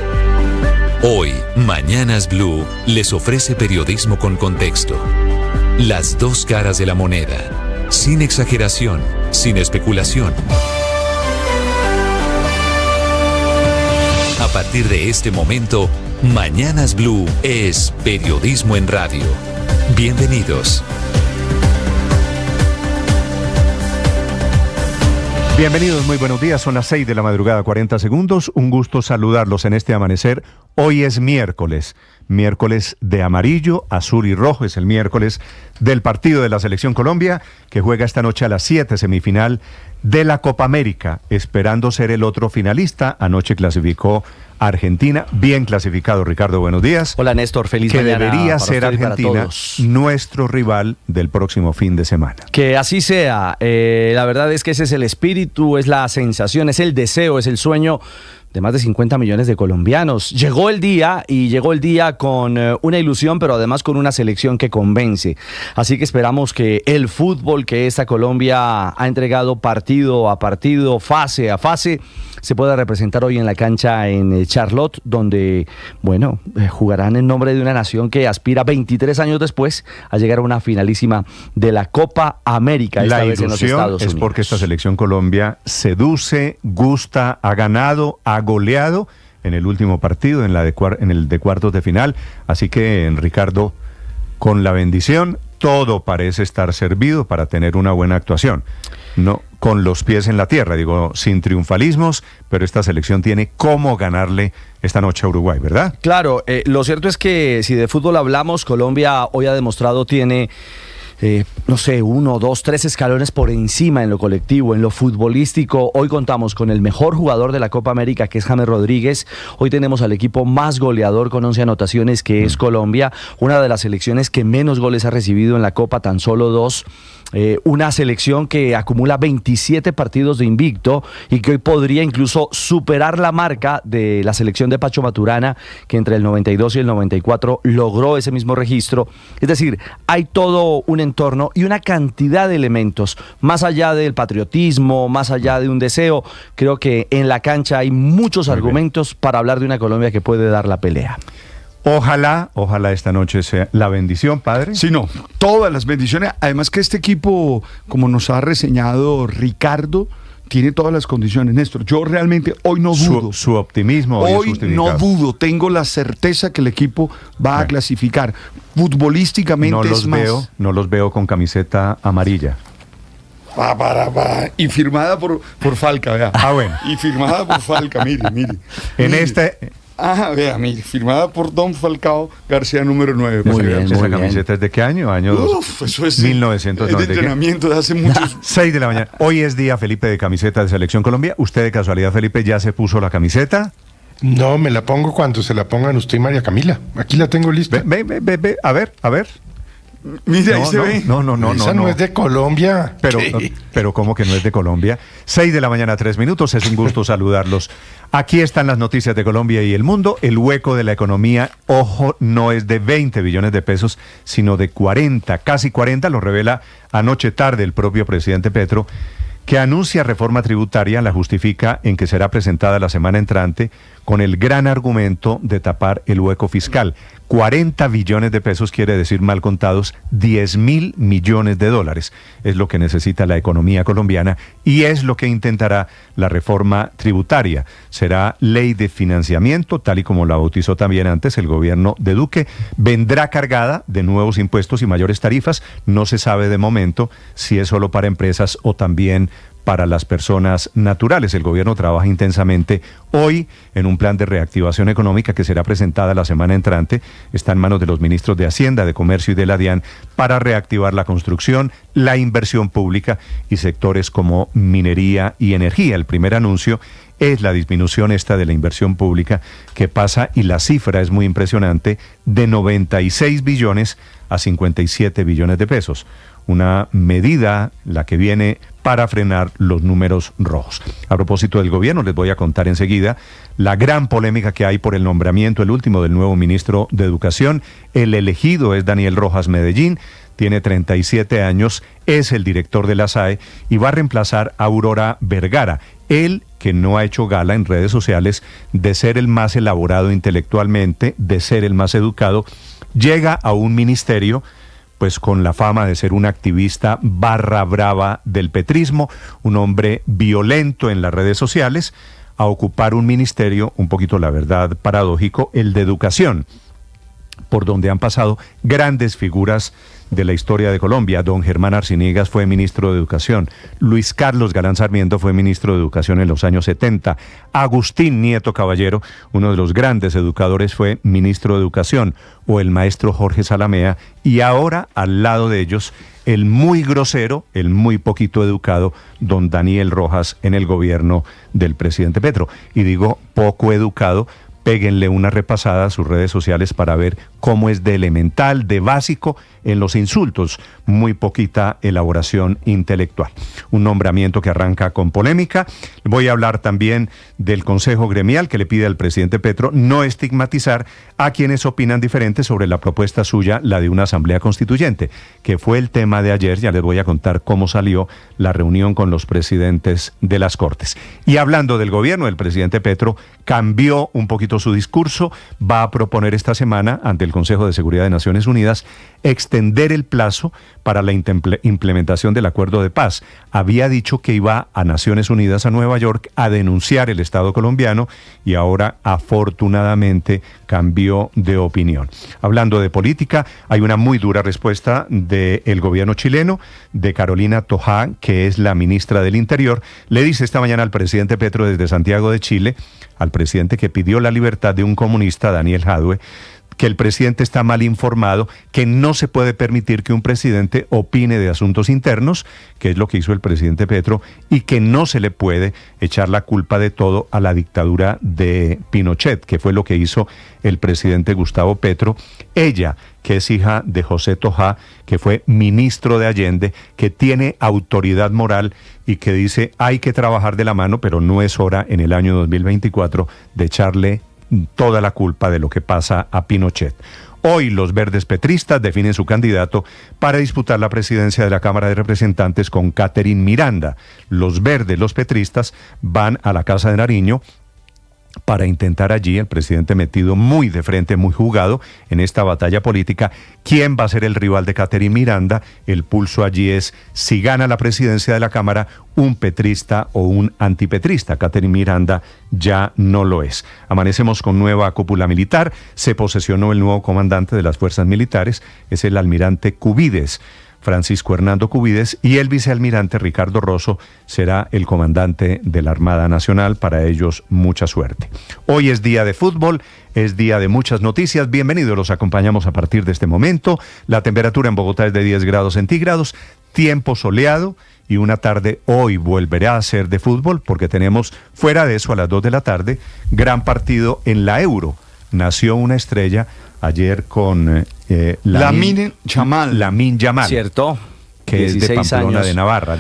Hoy, Mañanas Blue les ofrece periodismo con contexto. Las dos caras de la moneda, sin exageración, sin especulación. A partir de este momento, Mañanas Blue es periodismo en radio. Bienvenidos. Bienvenidos, muy buenos días. Son las 6 de la madrugada, 40 segundos. Un gusto saludarlos en este amanecer. Hoy es miércoles de amarillo, azul y rojo. Es el miércoles del partido de la Selección Colombia, que juega esta noche a las 7, semifinal de la Copa América, esperando ser el otro finalista. Anoche clasificó Argentina, bien clasificado. Ricardo, buenos días. Hola Néstor, feliz que mañana. Debería ser Argentina nuestro rival del próximo fin de semana. Que así sea. La verdad es que ese es el espíritu, es la sensación, es el deseo, es el sueño de más de 50 millones de colombianos. Llegó el día con una ilusión, pero además con una selección que convence. Así que esperamos que el fútbol que esta Colombia ha entregado partido a partido, fase a fase, se pueda representar hoy en la cancha en Charlotte, donde, bueno, jugarán en nombre de una nación que aspira 23 años después a llegar a una finalísima de la Copa América, esta vez en los Estados Unidos. Es porque esta selección Colombia seduce, gusta, ha ganado, ha goleado en el último partido, en el de cuartos de final. Así que, Ricardo, con la bendición, todo parece estar servido para tener una buena actuación. No con los pies en la tierra, digo, sin triunfalismos, pero esta selección tiene cómo ganarle esta noche a Uruguay, ¿verdad? Claro, lo cierto es que si de fútbol hablamos, Colombia hoy ha demostrado tiene... 1, 2, 3 escalones por encima en lo colectivo, en lo futbolístico. Hoy contamos con el mejor jugador de la Copa América, que es James Rodríguez. Hoy tenemos al equipo más goleador con 11 anotaciones, que es Colombia, una de las selecciones que menos goles ha recibido en la Copa, tan solo 2. Una selección que acumula 27 partidos de invicto y que hoy podría incluso superar la marca de la selección de Pacho Maturana, que entre el 92 y el 94 logró ese mismo registro. Es decir, hay todo un entorno y una cantidad de elementos, más allá del patriotismo, más allá de un deseo. Creo que en la cancha hay muchos argumentos para hablar de una Colombia que puede dar la pelea. Ojalá esta noche sea la bendición, padre. Sí, no, todas las bendiciones. Además que este equipo, como nos ha reseñado Ricardo, tiene todas las condiciones, Néstor. Yo realmente hoy no dudo. Su optimismo hoy no dudo. Tengo la certeza que el equipo va a clasificar. Futbolísticamente no los veo con camiseta amarilla. Y firmada por Falca, vea. Bueno. Y firmada por Falca, mire. Vea, mire, firmada por Don Falcao García, número 9. Muy bien, ¿esa camiseta es de qué año? Eso es 1990. Es de entrenamiento de hace muchos... 6 de la mañana. Hoy es día, Felipe, de camiseta de Selección Colombia. ¿Usted de casualidad, Felipe, ya se puso la camiseta? No, me la pongo cuando se la pongan usted y María Camila. Aquí la tengo lista. Ve, a ver. Mira, ahí se ve. No. Esa no es de Colombia. Pero ¿cómo que no es de Colombia? 6 de la mañana, 3 minutos. Es un gusto saludarlos. Aquí están las noticias de Colombia y el mundo. El hueco de la economía, ojo, no es de 20 billones de pesos, sino de 40, casi 40, lo revela anoche tarde el propio presidente Petro, que anuncia reforma tributaria, la justifica en que será presentada la semana entrante con el gran argumento de tapar el hueco fiscal. 40 billones de pesos quiere decir, mal contados, 10.000 millones de dólares. Es lo que necesita la economía colombiana y es lo que intentará la reforma tributaria. Será ley de financiamiento, tal y como la bautizó también antes el gobierno de Duque. Vendrá cargada de nuevos impuestos y mayores tarifas. No se sabe de momento si es solo para empresas o también para las personas naturales. El gobierno trabaja intensamente hoy en un plan de reactivación económica que será presentada la semana entrante. Está en manos de los ministros de Hacienda, de Comercio y de la DIAN para reactivar la construcción, la inversión pública y sectores como minería y energía. El primer anuncio es la disminución esta de la inversión pública que pasa, y la cifra es muy impresionante, de 96 billones a 57 billones de pesos. Una medida, la que viene para frenar los números rojos. A propósito del gobierno, les voy a contar enseguida la gran polémica que hay por el nombramiento, el último, del nuevo ministro de Educación. El elegido es Daniel Rojas Medellín, tiene 37 años, es el director de la SAE y va a reemplazar a Aurora Vergara. Él, que no ha hecho gala en redes sociales de ser el más elaborado intelectualmente, de ser el más educado, llega a un ministerio pues con la fama de ser un activista barra brava del petrismo, un hombre violento en las redes sociales, a ocupar un ministerio, un poquito la verdad paradójico, el de Educación, por donde han pasado grandes figuras de la historia de Colombia. Don Germán Arciniegas fue ministro de Educación. Luis Carlos Galán Sarmiento fue ministro de Educación en los años 70. Agustín Nieto Caballero, uno de los grandes educadores, fue ministro de Educación. O el maestro Jorge Salamea. Y ahora, al lado de ellos, el muy grosero, el muy poquito educado, don Daniel Rojas en el gobierno del presidente Petro. Y digo poco educado, péguenle una repasada a sus redes sociales para ver cómo es de elemental, de básico en los insultos, muy poquita elaboración intelectual. Un nombramiento que arranca con polémica. Voy a hablar también del Consejo Gremial, que le pide al presidente Petro no estigmatizar a quienes opinan diferente sobre la propuesta suya, la de una asamblea constituyente, que fue el tema de ayer. Ya les voy a contar cómo salió la reunión con los presidentes de las Cortes. Y hablando del gobierno, el presidente Petro cambió un poquito su discurso, va a proponer esta semana ante el Consejo de Seguridad de Naciones Unidas extender el plazo para la implementación del acuerdo de paz. Había dicho que iba a Naciones Unidas, a Nueva York, a denunciar el Estado colombiano, y ahora afortunadamente cambió de opinión. Hablando de política, hay una muy dura respuesta del gobierno chileno, de Carolina Toja, que es la ministra del Interior. Le dice esta mañana al presidente Petro desde Santiago de Chile, al presidente que pidió la libertad de un comunista, Daniel Jadue, que el presidente está mal informado, que no se puede permitir que un presidente opine de asuntos internos, que es lo que hizo el presidente Petro, y que no se le puede echar la culpa de todo a la dictadura de Pinochet, que fue lo que hizo el presidente Gustavo Petro. Ella, que es hija de José Toja, que fue ministro de Allende, que tiene autoridad moral y que dice hay que trabajar de la mano, pero no es hora en el año 2024 de echarle toda la culpa de lo que pasa a Pinochet. Hoy los verdes petristas definen su candidato para disputar la presidencia de la Cámara de Representantes con Catherine Miranda. Los verdes, los petristas, van a la Casa de Nariño para intentar allí, el presidente metido muy de frente, muy jugado en esta batalla política, quién va a ser el rival de Catherine Miranda. El pulso allí es si gana la presidencia de la Cámara un petrista o un antipetrista. Catherine Miranda ya no lo es. Amanecemos con nueva cúpula militar. Se posesionó el nuevo comandante de las fuerzas militares, es el almirante Cubides, Francisco Hernando Cubides, y el vicealmirante Ricardo Rosso será el comandante de la Armada Nacional. Para ellos, mucha suerte. Hoy es día de fútbol, es día de muchas noticias. Bienvenidos, los acompañamos a partir de este momento. La temperatura en Bogotá es de 10 grados centígrados, tiempo soleado, y una tarde hoy volverá a ser de fútbol, porque tenemos, fuera de eso, a las 2 de la tarde, gran partido en la Euro. Nació una estrella ayer con Lamine Yamal. ¿Cierto? Que es de Pamplona, de Navarra,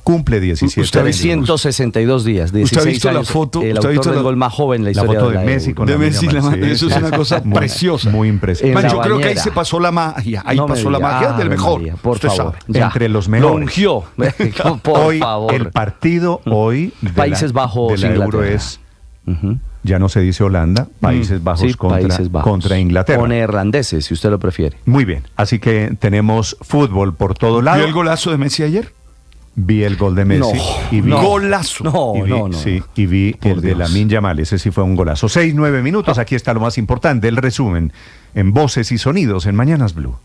cumple 17 usted años. 162 días, 16 ¿Usted ha visto años, la foto? el ¿Usted ha visto autor del gol más joven en la historia foto de Messi con de Messi, Yamal? eso es una cosa preciosa. Muy impresionante. Yo creo que ahí se pasó la magia. Ahí pasó la magia del mejor. María, por usted favor. sabe. Entre los mejores. Lo ungió. Por hoy, favor. el partido hoy de Países Bajos, de la Euro Inglaterra. es... Ya no se dice Holanda, Países Bajos, sí, contra Inglaterra. O neerlandeses, si usted lo prefiere. Muy bien, así que tenemos fútbol por todo lado. ¿Vio el golazo de Messi ayer? Vi el gol de Messi. Y vi, golazo. Y vi el de Lamine Yamal. Ese sí fue un golazo. 6-9 minutos. Aquí está lo más importante, el resumen en Voces y Sonidos en Mañanas Blue.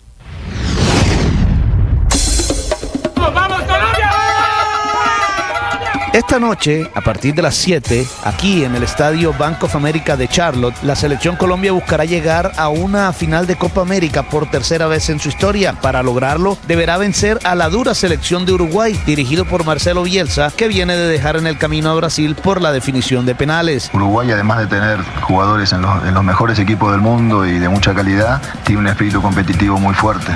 Esta noche, a partir de las 7, aquí en el estadio Bank of America de Charlotte, la selección Colombia buscará llegar a una final de Copa América por tercera vez en su historia. Para lograrlo, deberá vencer a la dura selección de Uruguay, dirigido por Marcelo Bielsa, que viene de dejar en el camino a Brasil por la definición de penales. Uruguay, además de tener jugadores en los mejores equipos del mundo y de mucha calidad, tiene un espíritu competitivo muy fuerte.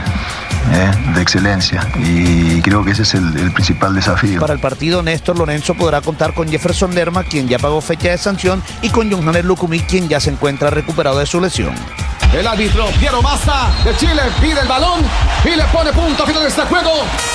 De excelencia, y creo que ese es el principal desafío. Para el partido, Néstor Lorenzo podrá contar con Jefferson Lerma, quien ya pagó fecha de sanción, y con Johannes Lucumí, quien ya se encuentra recuperado de su lesión. El árbitro Piero Massa de Chile pide el balón y le pone punto final de este juego.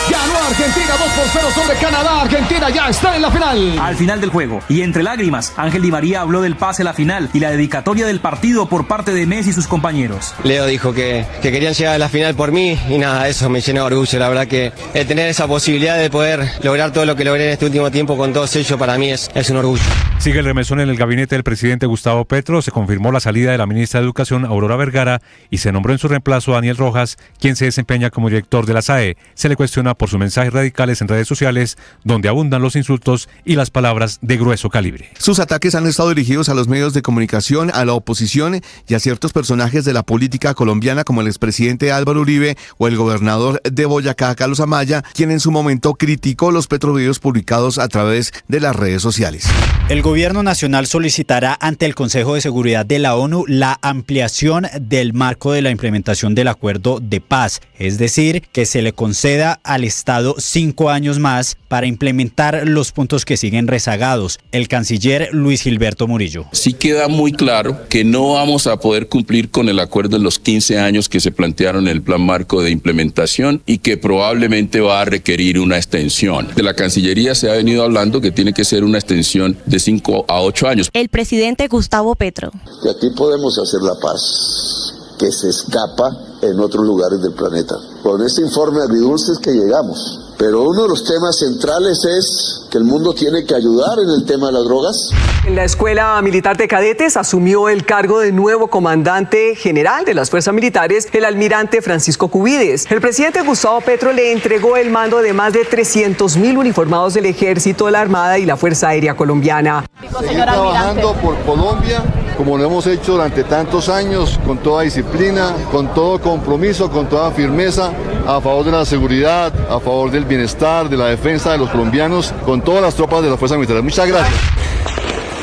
Ganó Argentina 2-0 sobre Canadá. Argentina ya está en la final. Al final del juego y entre lágrimas, Ángel Di María habló del pase a la final y la dedicatoria del partido por parte de Messi y sus compañeros. Leo dijo que querían llegar a la final por mí y nada, eso me llena de orgullo. La verdad que el tener esa posibilidad de poder lograr todo lo que logré en este último tiempo con todos ellos, para mí es un orgullo. Sigue el remesón en el gabinete del presidente Gustavo Petro. Se confirmó la salida de la ministra de Educación, Aurora Vergara, y se nombró en su reemplazo a Daniel Rojas, quien se desempeña como director de la SAE. Se le cuestiona por sus mensajes radicales en redes sociales, donde abundan los insultos y las palabras de grueso calibre. Sus ataques han estado dirigidos a los medios de comunicación, a la oposición y a ciertos personajes de la política colombiana, como el expresidente Álvaro Uribe o el gobernador de Boyacá, Carlos Amaya, quien en su momento criticó los petrovideos publicados a través de las redes sociales. El gobierno nacional solicitará ante el Consejo de Seguridad de la ONU la ampliación del marco de la implementación del acuerdo de paz, es decir, que se le conceda al Estado 5 años más para implementar los puntos que siguen rezagados. El canciller Luis Gilberto Murillo. Sí queda muy claro que no vamos a poder cumplir con el acuerdo en los 15 años que se plantearon en el plan marco de implementación y que probablemente va a requerir una extensión. De la Cancillería se ha venido hablando que tiene que ser una extensión de 5 a 8 años. El presidente Gustavo Petro. Y aquí podemos hacer la paz que se escapa en otros lugares del planeta. Con este informe agridulce es que llegamos. Pero uno de los temas centrales es que el mundo tiene que ayudar en el tema de las drogas. En la Escuela Militar de Cadetes asumió el cargo de nuevo comandante general de las Fuerzas Militares, el almirante Francisco Cubides. El presidente Gustavo Petro le entregó el mando de más de 300.000 uniformados del Ejército, la Armada y la Fuerza Aérea Colombiana. Seguir trabajando por Colombia, como lo hemos hecho durante tantos años, con toda disciplina, con todo compromiso, con toda firmeza, a favor de la seguridad, a favor del bienestar, de la defensa de los colombianos, con todas las tropas de las Fuerzas Militares. Muchas gracias.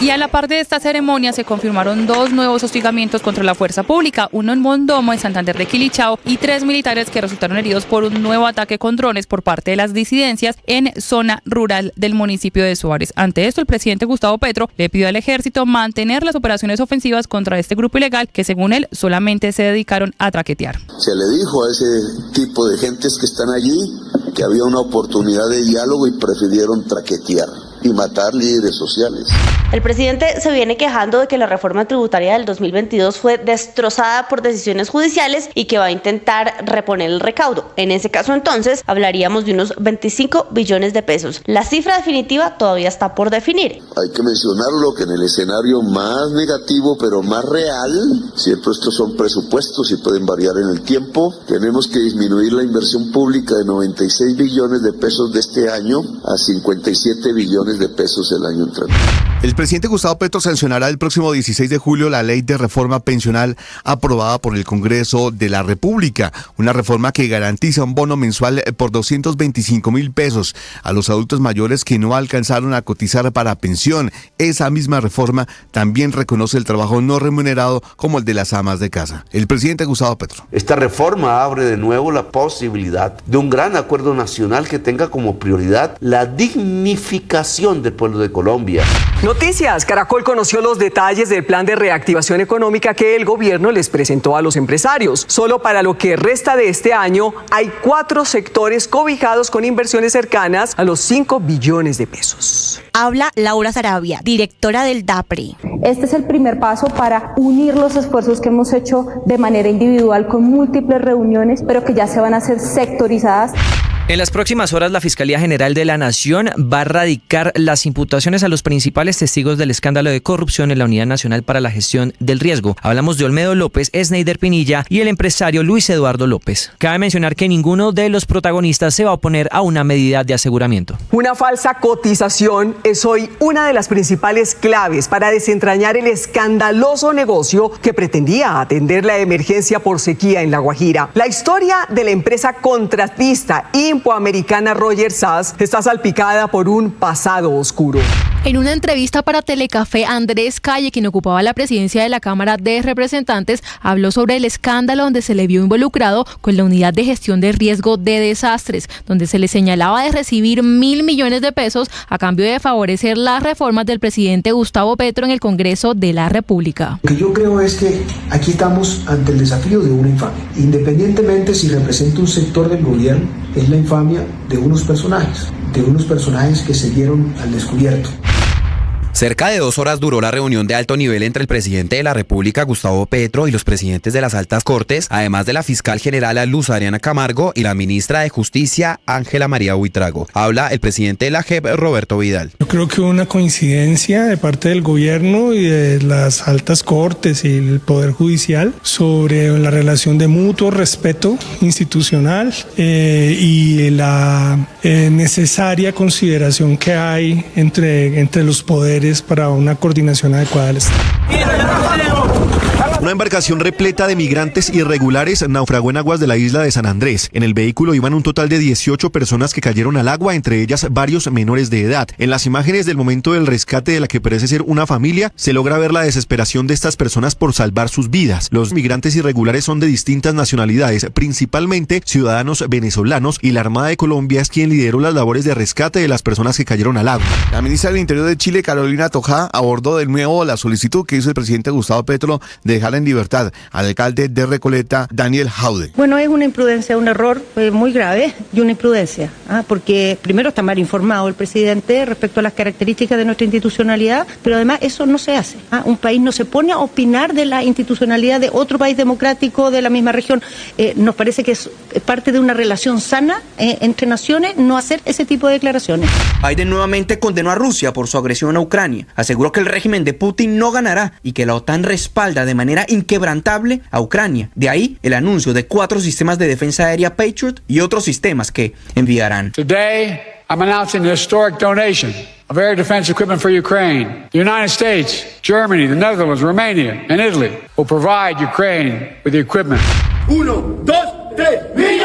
Y a la par de esta ceremonia se confirmaron 2 nuevos hostigamientos contra la fuerza pública, uno en Mondomo, en Santander de Quilichao, y 3 militares que resultaron heridos por un nuevo ataque con drones por parte de las disidencias en zona rural del municipio de Suárez. Ante esto, el presidente Gustavo Petro le pidió al ejército mantener las operaciones ofensivas contra este grupo ilegal que, según él, solamente se dedicaron a traquetear. Se le dijo a ese tipo de gentes que están allí que había una oportunidad de diálogo y prefirieron traquetear y matar líderes sociales. El presidente se viene quejando de que la reforma tributaria del 2022 fue destrozada por decisiones judiciales y que va a intentar reponer el recaudo. En ese caso, entonces, hablaríamos de unos 25 billones de pesos. La cifra definitiva todavía está por definir. Hay que mencionarlo que en el escenario más negativo pero más real, siempre estos son presupuestos y pueden variar en el tiempo, tenemos que disminuir la inversión pública de 96 billones de pesos de este año a 57 billones de pesos el año entrante. El presidente Gustavo Petro sancionará el próximo 16 de julio la ley de reforma pensional aprobada por el Congreso de la República, una reforma que garantiza un bono mensual por 225.000 pesos a los adultos mayores que no alcanzaron a cotizar para pensión. Esa misma reforma también reconoce el trabajo no remunerado como el de las amas de casa. El presidente Gustavo Petro. Esta reforma abre de nuevo la posibilidad de un gran acuerdo nacional que tenga como prioridad la dignificación del pueblo de Colombia. Noticias. Caracol conoció los detalles del plan de reactivación económica que el gobierno les presentó a los empresarios. Solo para lo que resta de este año hay 4 sectores cobijados con inversiones cercanas a los 5 billones de pesos. Habla Laura Sarabia, directora del DAPRE. Este es el primer paso para unir los esfuerzos que hemos hecho de manera individual con múltiples reuniones, pero que ya se van a hacer sectorizadas. En las próximas horas, la Fiscalía General de la Nación va a radicar las imputaciones a los principales testigos del escándalo de corrupción en la Unidad Nacional para la Gestión del Riesgo. Hablamos de Olmedo López, Sneider Pinilla y el empresario Luis Eduardo López. Cabe mencionar que ninguno de los protagonistas se va a oponer a una medida de aseguramiento. Una falsa cotización es hoy una de las principales claves para desentrañar el escandaloso negocio que pretendía atender la emergencia por sequía en La Guajira. La historia de la empresa contratista Impoamericana Roger Sass está salpicada por un pasado oscuro. En una entrevista para Telecafé, Andrés Calle, quien ocupaba la presidencia de la Cámara de Representantes, habló sobre el escándalo donde se le vio involucrado con la Unidad de Gestión de Riesgo de Desastres, donde se le señalaba de recibir 1.000 millones de pesos a cambio de favorecer las reformas del presidente Gustavo Petro en el Congreso de la República. Lo que yo creo es que aquí estamos ante el desafío de una infamia. Independientemente si representa un sector del gobierno, es la infamia de unos personajes que se vieron al descubierto. Cerca de 2 horas duró la reunión de alto nivel entre el presidente de la República, Gustavo Petro, y los presidentes de las altas cortes, además de la fiscal general Luz Adriana Camargo y la ministra de Justicia, Ángela María Buitrago. Habla el presidente de la JEP, Roberto Vidal. Yo creo que hubo una coincidencia de parte del gobierno y de las altas cortes y el Poder Judicial sobre la relación de mutuo respeto institucional y la necesaria consideración que hay entre los poderes para una coordinación adecuada del Estado. Una embarcación repleta de migrantes irregulares naufragó en aguas de la isla de San Andrés. En el vehículo iban un total de 18 personas que cayeron al agua, entre ellas varios menores de edad. En las imágenes del momento del rescate de la que parece ser una familia, se logra ver la desesperación de estas personas por salvar sus vidas. Los migrantes irregulares son de distintas nacionalidades, principalmente ciudadanos venezolanos, y la Armada de Colombia es quien lideró las labores de rescate de las personas que cayeron al agua. La ministra del Interior de Chile, Carolina Toja, abordó de nuevo la solicitud que hizo el presidente Gustavo Petro de dejar en libertad al alcalde de Recoleta, Daniel Jaude. Bueno, es una imprudencia, un error muy grave y una imprudencia, porque primero está mal informado el presidente respecto a las características de nuestra institucionalidad, pero además eso no se hace. Un país no se pone a opinar de la institucionalidad de otro país democrático de la misma región. Nos parece que es parte de una relación sana entre naciones no hacer ese tipo de declaraciones. Biden nuevamente condenó a Rusia por su agresión a Ucrania. Aseguró que el régimen de Putin no ganará y que la OTAN respalda de manera inquebrantable a Ucrania. De ahí el anuncio de 4 sistemas de defensa aérea Patriot y otros sistemas que enviarán. Today, I'm announcing an historic donation of air defense equipment for Ukraine. The United States, Germany, the Netherlands, Romania, and Italy will provide Ukraine with the equipment. 1, 2, 3, ¡millo!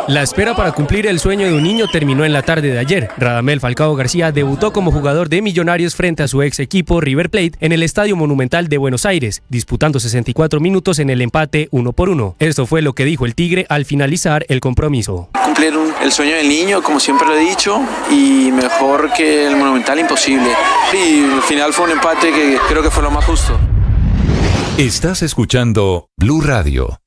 La espera para cumplir el sueño de un niño terminó en la tarde de ayer. Radamel Falcao García debutó como jugador de Millonarios frente a su ex equipo River Plate en el Estadio Monumental de Buenos Aires, disputando 64 minutos en el empate 1-1. Esto fue lo que dijo el Tigre al finalizar el compromiso. Cumplir el sueño del niño, como siempre lo he dicho, y mejor que el Monumental imposible. Y al final fue un empate que creo que fue lo más justo. Estás escuchando Blue Radio.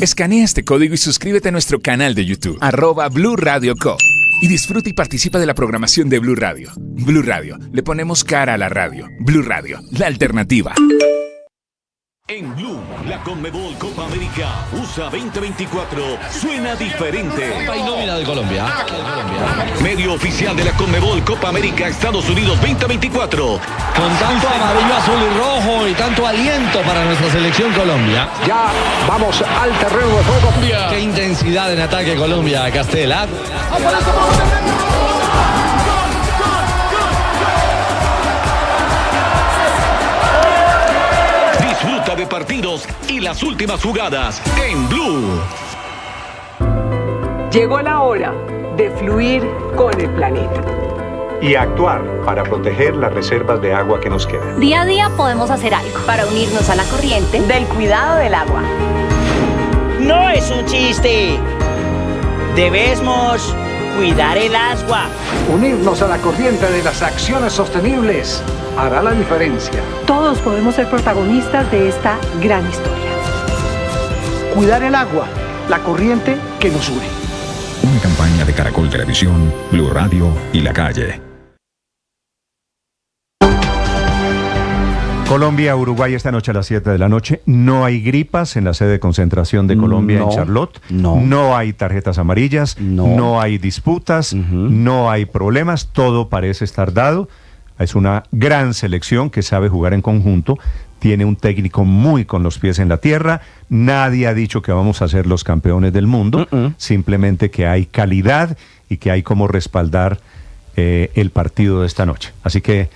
Escanea este código y suscríbete a nuestro canal de YouTube, @Blue Radio Co. Y disfruta y participa de la programación de Blue Radio. Blue Radio, le ponemos cara a la radio. Blue Radio, la alternativa. En Blue, la Conmebol Copa América USA 2024 suena diferente. Copa y nómina de Colombia. Medio oficial de la Conmebol Copa América Estados Unidos 2024. Con tanto amarillo, azul y rojo y tanto aliento para nuestra selección Colombia. Ya vamos al terreno de juego. Qué intensidad en ataque Colombia, Castela. Disfruta de partidos y las últimas jugadas en Blue. Llegó la hora de fluir con el planeta. Y actuar para proteger las reservas de agua que nos quedan. Día a día podemos hacer algo para unirnos a la corriente del cuidado del agua. No es un chiste. Debemos cuidar el agua. Unirnos a la corriente de las acciones sostenibles hará la diferencia. Todos podemos ser protagonistas de esta gran historia. Cuidar el agua, la corriente que nos une. campaña de Caracol Televisión, Blue Radio y La Calle. Colombia-Uruguay esta noche a las 7 de la noche. No hay gripas en la sede de concentración de Colombia en Charlotte. No hay tarjetas amarillas. No hay disputas. No hay problemas. Todo parece estar dado. Es una gran selección que sabe jugar en conjunto. Tiene un técnico muy con los pies en la tierra. Nadie ha dicho que vamos a ser los campeones del mundo. Simplemente que hay calidad y que hay cómo respaldar el partido de esta noche. Así que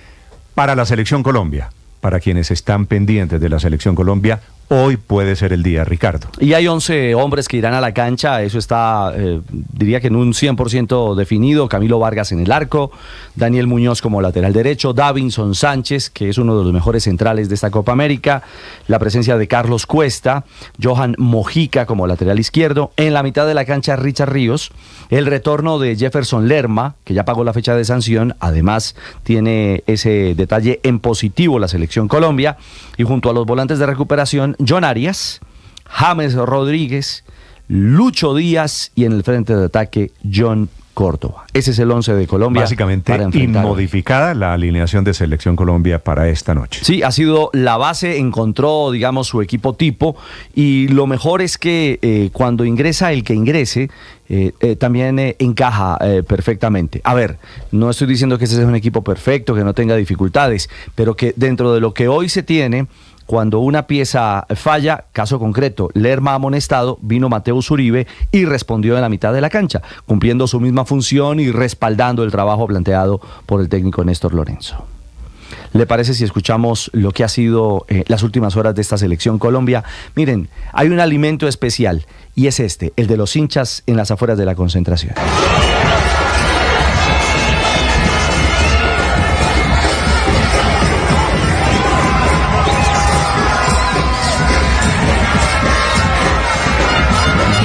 para la selección Colombia, para quienes están pendientes de la selección Colombia, hoy puede ser el día, Ricardo. Y hay 11 hombres que irán a la cancha, eso está, diría que en un 100% definido. Camilo Vargas en el arco, Daniel Muñoz como lateral derecho, Davinson Sánchez, que es uno de los mejores centrales de esta Copa América, la presencia de Carlos Cuesta, Johan Mojica como lateral izquierdo, en la mitad de la cancha Richard Ríos, el retorno de Jefferson Lerma, que ya pagó la fecha de sanción, además tiene ese detalle en positivo la selección Colombia, y junto a los volantes de recuperación, John Arias, James Rodríguez, Lucho Díaz y en el frente de ataque John Córdoba. Ese es el 11 de Colombia. Básicamente inmodificada la alineación de Selección Colombia para esta noche. Sí, ha sido la base, encontró, digamos, su equipo tipo, y lo mejor es que cuando ingresa el que ingrese, también encaja perfectamente. A ver, no estoy diciendo que ese sea un equipo perfecto, que no tenga dificultades, pero que dentro de lo que hoy se tiene, cuando una pieza falla, caso concreto, Lerma amonestado, vino Mateus Uribe y respondió en la mitad de la cancha, cumpliendo su misma función y respaldando el trabajo planteado por el técnico Néstor Lorenzo. ¿Le parece si escuchamos lo que ha sido las últimas horas de esta selección Colombia? Miren, hay un alimento especial y es este, el de los hinchas en las afueras de la concentración.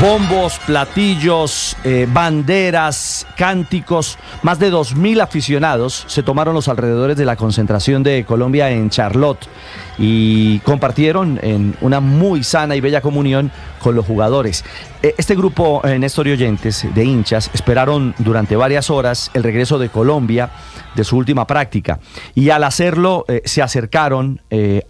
Bombos, platillos, banderas, cánticos, más de 2.000 aficionados se tomaron los alrededores de la concentración de Colombia en Charlotte y compartieron en una muy sana y bella comunión con los jugadores. Este grupo, Néstor y oyentes, de hinchas, esperaron durante varias horas el regreso de Colombia de su última práctica, y al hacerlo se acercaron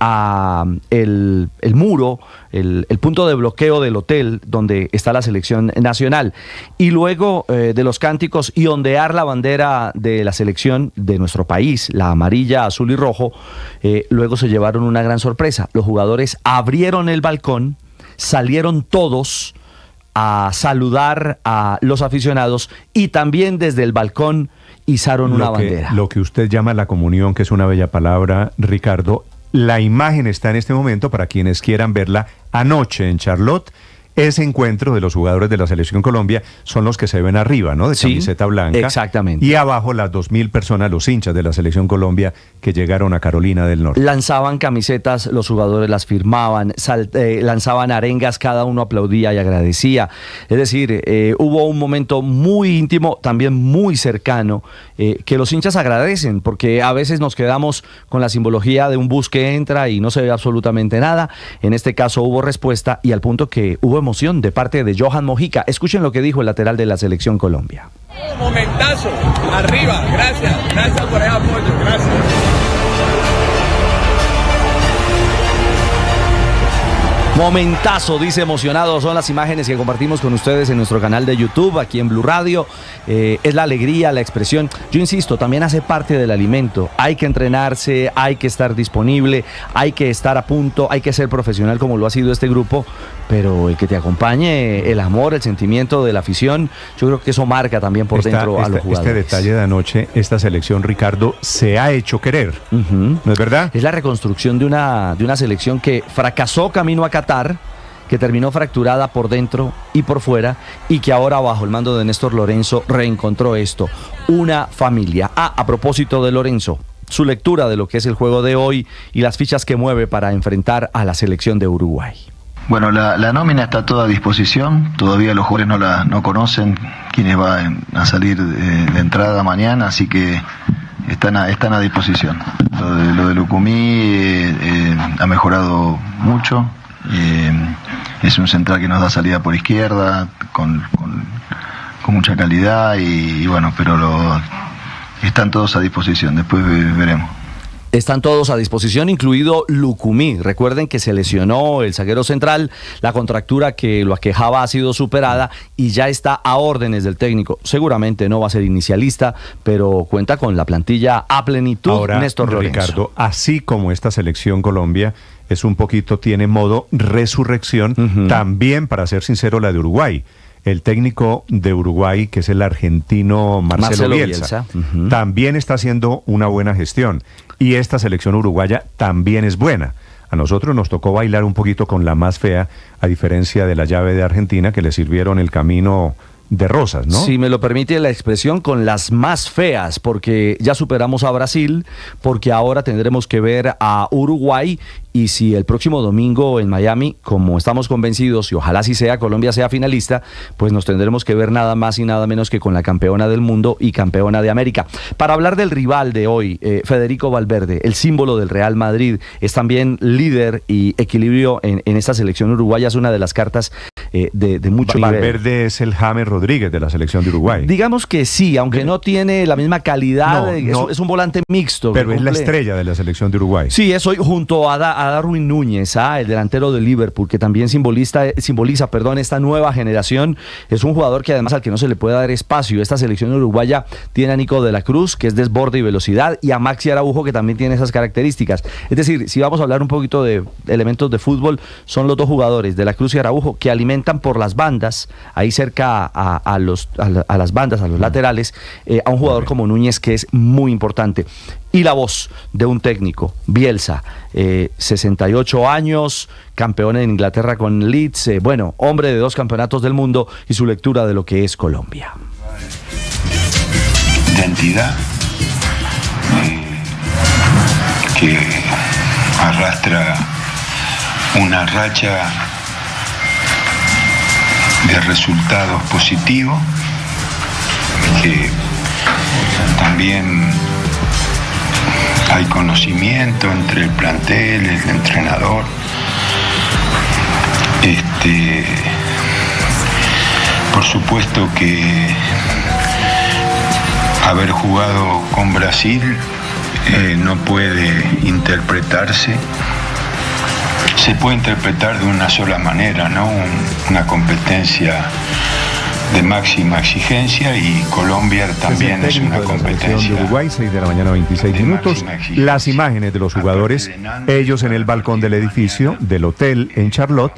a el muro, el punto de bloqueo del hotel donde está la selección nacional, y luego de los cánticos y ondear la bandera de la selección de nuestro país, la amarilla, azul y rojo, luego se llevaron una gran sorpresa. Los jugadores abrieron el balcón, salieron todos a saludar a los aficionados y también desde el balcón izaron una bandera. Lo que usted llama la comunión, que es una bella palabra, Ricardo. La imagen está en este momento para quienes quieran verla. Anoche en Charlotte, ese encuentro de los jugadores de la Selección Colombia son los que se ven arriba, ¿no? De camiseta blanca. Exactamente. Y abajo las 2.000 personas, los hinchas de la Selección Colombia que llegaron a Carolina del Norte. Lanzaban camisetas, los jugadores las firmaban, lanzaban arengas, cada uno aplaudía y agradecía. Es decir, hubo un momento muy íntimo, también muy cercano, que los hinchas agradecen, porque a veces nos quedamos con la simbología de un bus que entra y no se ve absolutamente nada. En este caso hubo respuesta, y al punto que hubo emoción de parte de Johan Mojica. Escuchen lo que dijo el lateral de la Selección Colombia. Momentazo, arriba, gracias por el apoyo, gracias. Momentazo, dice emocionado. Son las imágenes que compartimos con ustedes en nuestro canal de YouTube, aquí en Blue Radio. Es la alegría, la expresión. Yo insisto, también hace parte del alimento. Hay que entrenarse, hay que estar disponible, hay que estar a punto, hay que ser profesional como lo ha sido este grupo, pero el que te acompañe, el amor, el sentimiento de la afición, yo creo que eso marca también por dentro a los jugadores. Este detalle de anoche, esta selección, Ricardo, se ha hecho querer, ¿no es verdad? Es la reconstrucción de una selección que fracasó camino a Qatar, que terminó fracturada por dentro y por fuera, y que ahora bajo el mando de Néstor Lorenzo reencontró esto, una familia. A propósito de Lorenzo, su lectura de lo que es el juego de hoy y las fichas que mueve para enfrentar a la selección de Uruguay. Bueno, la nómina está toda a disposición, todavía los jugadores no conocen quiénes van a salir de entrada mañana, así que están a disposición. Lo de Lucumí ha mejorado mucho, es un central que nos da salida por izquierda, con calidad y bueno, pero están todos a disposición, después veremos. Están todos a disposición, incluido Lucumí. Recuerden que se lesionó el zaguero central, la contractura que lo aquejaba ha sido superada y ya está a órdenes del técnico. Seguramente no va a ser inicialista, pero cuenta con la plantilla a plenitud. Ahora, Néstor Lorenzo. Ricardo, así como esta selección Colombia es un poquito, tiene modo resurrección, también, para ser sincero, la de Uruguay. El técnico de Uruguay, que es el argentino Marcelo Bielsa. También está haciendo una buena gestión. Y esta selección uruguaya también es buena. A nosotros nos tocó bailar un poquito con la más fea, a diferencia de la llave de Argentina, que le sirvieron el camino de rosas, ¿no? Si me lo permite la expresión, con las más feas, porque ya superamos a Brasil, porque ahora tendremos que ver a Uruguay, y si el próximo domingo en Miami, como estamos convencidos, y ojalá así sea, Colombia sea finalista, pues nos tendremos que ver nada más y nada menos que con la campeona del mundo y campeona de América. Para hablar del rival de hoy, Federico Valverde, el símbolo del Real Madrid, es también líder y equilibrio en esta selección uruguaya, es una de las cartas de mucho nivel. Valverde es el James Rodríguez de la selección de Uruguay. Digamos que sí, aunque no tiene la misma calidad, es un volante mixto. Pero es la estrella de la selección de Uruguay. Sí, es hoy junto a Darwin Núñez, el delantero de Liverpool, que también simboliza esta nueva generación. Es un jugador que además al que no se le puede dar espacio. Esta selección uruguaya tiene a Nico de la Cruz, que es desborde y velocidad, y a Maxi Araujo, que también tiene esas características. Es decir, si vamos a hablar un poquito de elementos de fútbol, son los dos jugadores, de la Cruz y Araujo, que alimentan por las bandas, ahí cerca a las bandas, a los laterales, a un jugador como Núñez, que es muy importante. Y la voz de un técnico, Bielsa, 68 años, campeón en Inglaterra con Leeds, hombre de 2 campeonatos del mundo, y su lectura de lo que es Colombia. Identidad que arrastra una racha de resultados positivos, que también hay conocimiento entre el plantel, el entrenador. Por supuesto que haber jugado con Brasil no puede interpretarse. Se puede interpretar de una sola manera, ¿no? Una competencia de máxima exigencia, y Colombia también es una competencia. De Uruguay, 6 de la mañana, 26 minutos. Las imágenes de los jugadores, ellos en el balcón del edificio del hotel en Charlotte,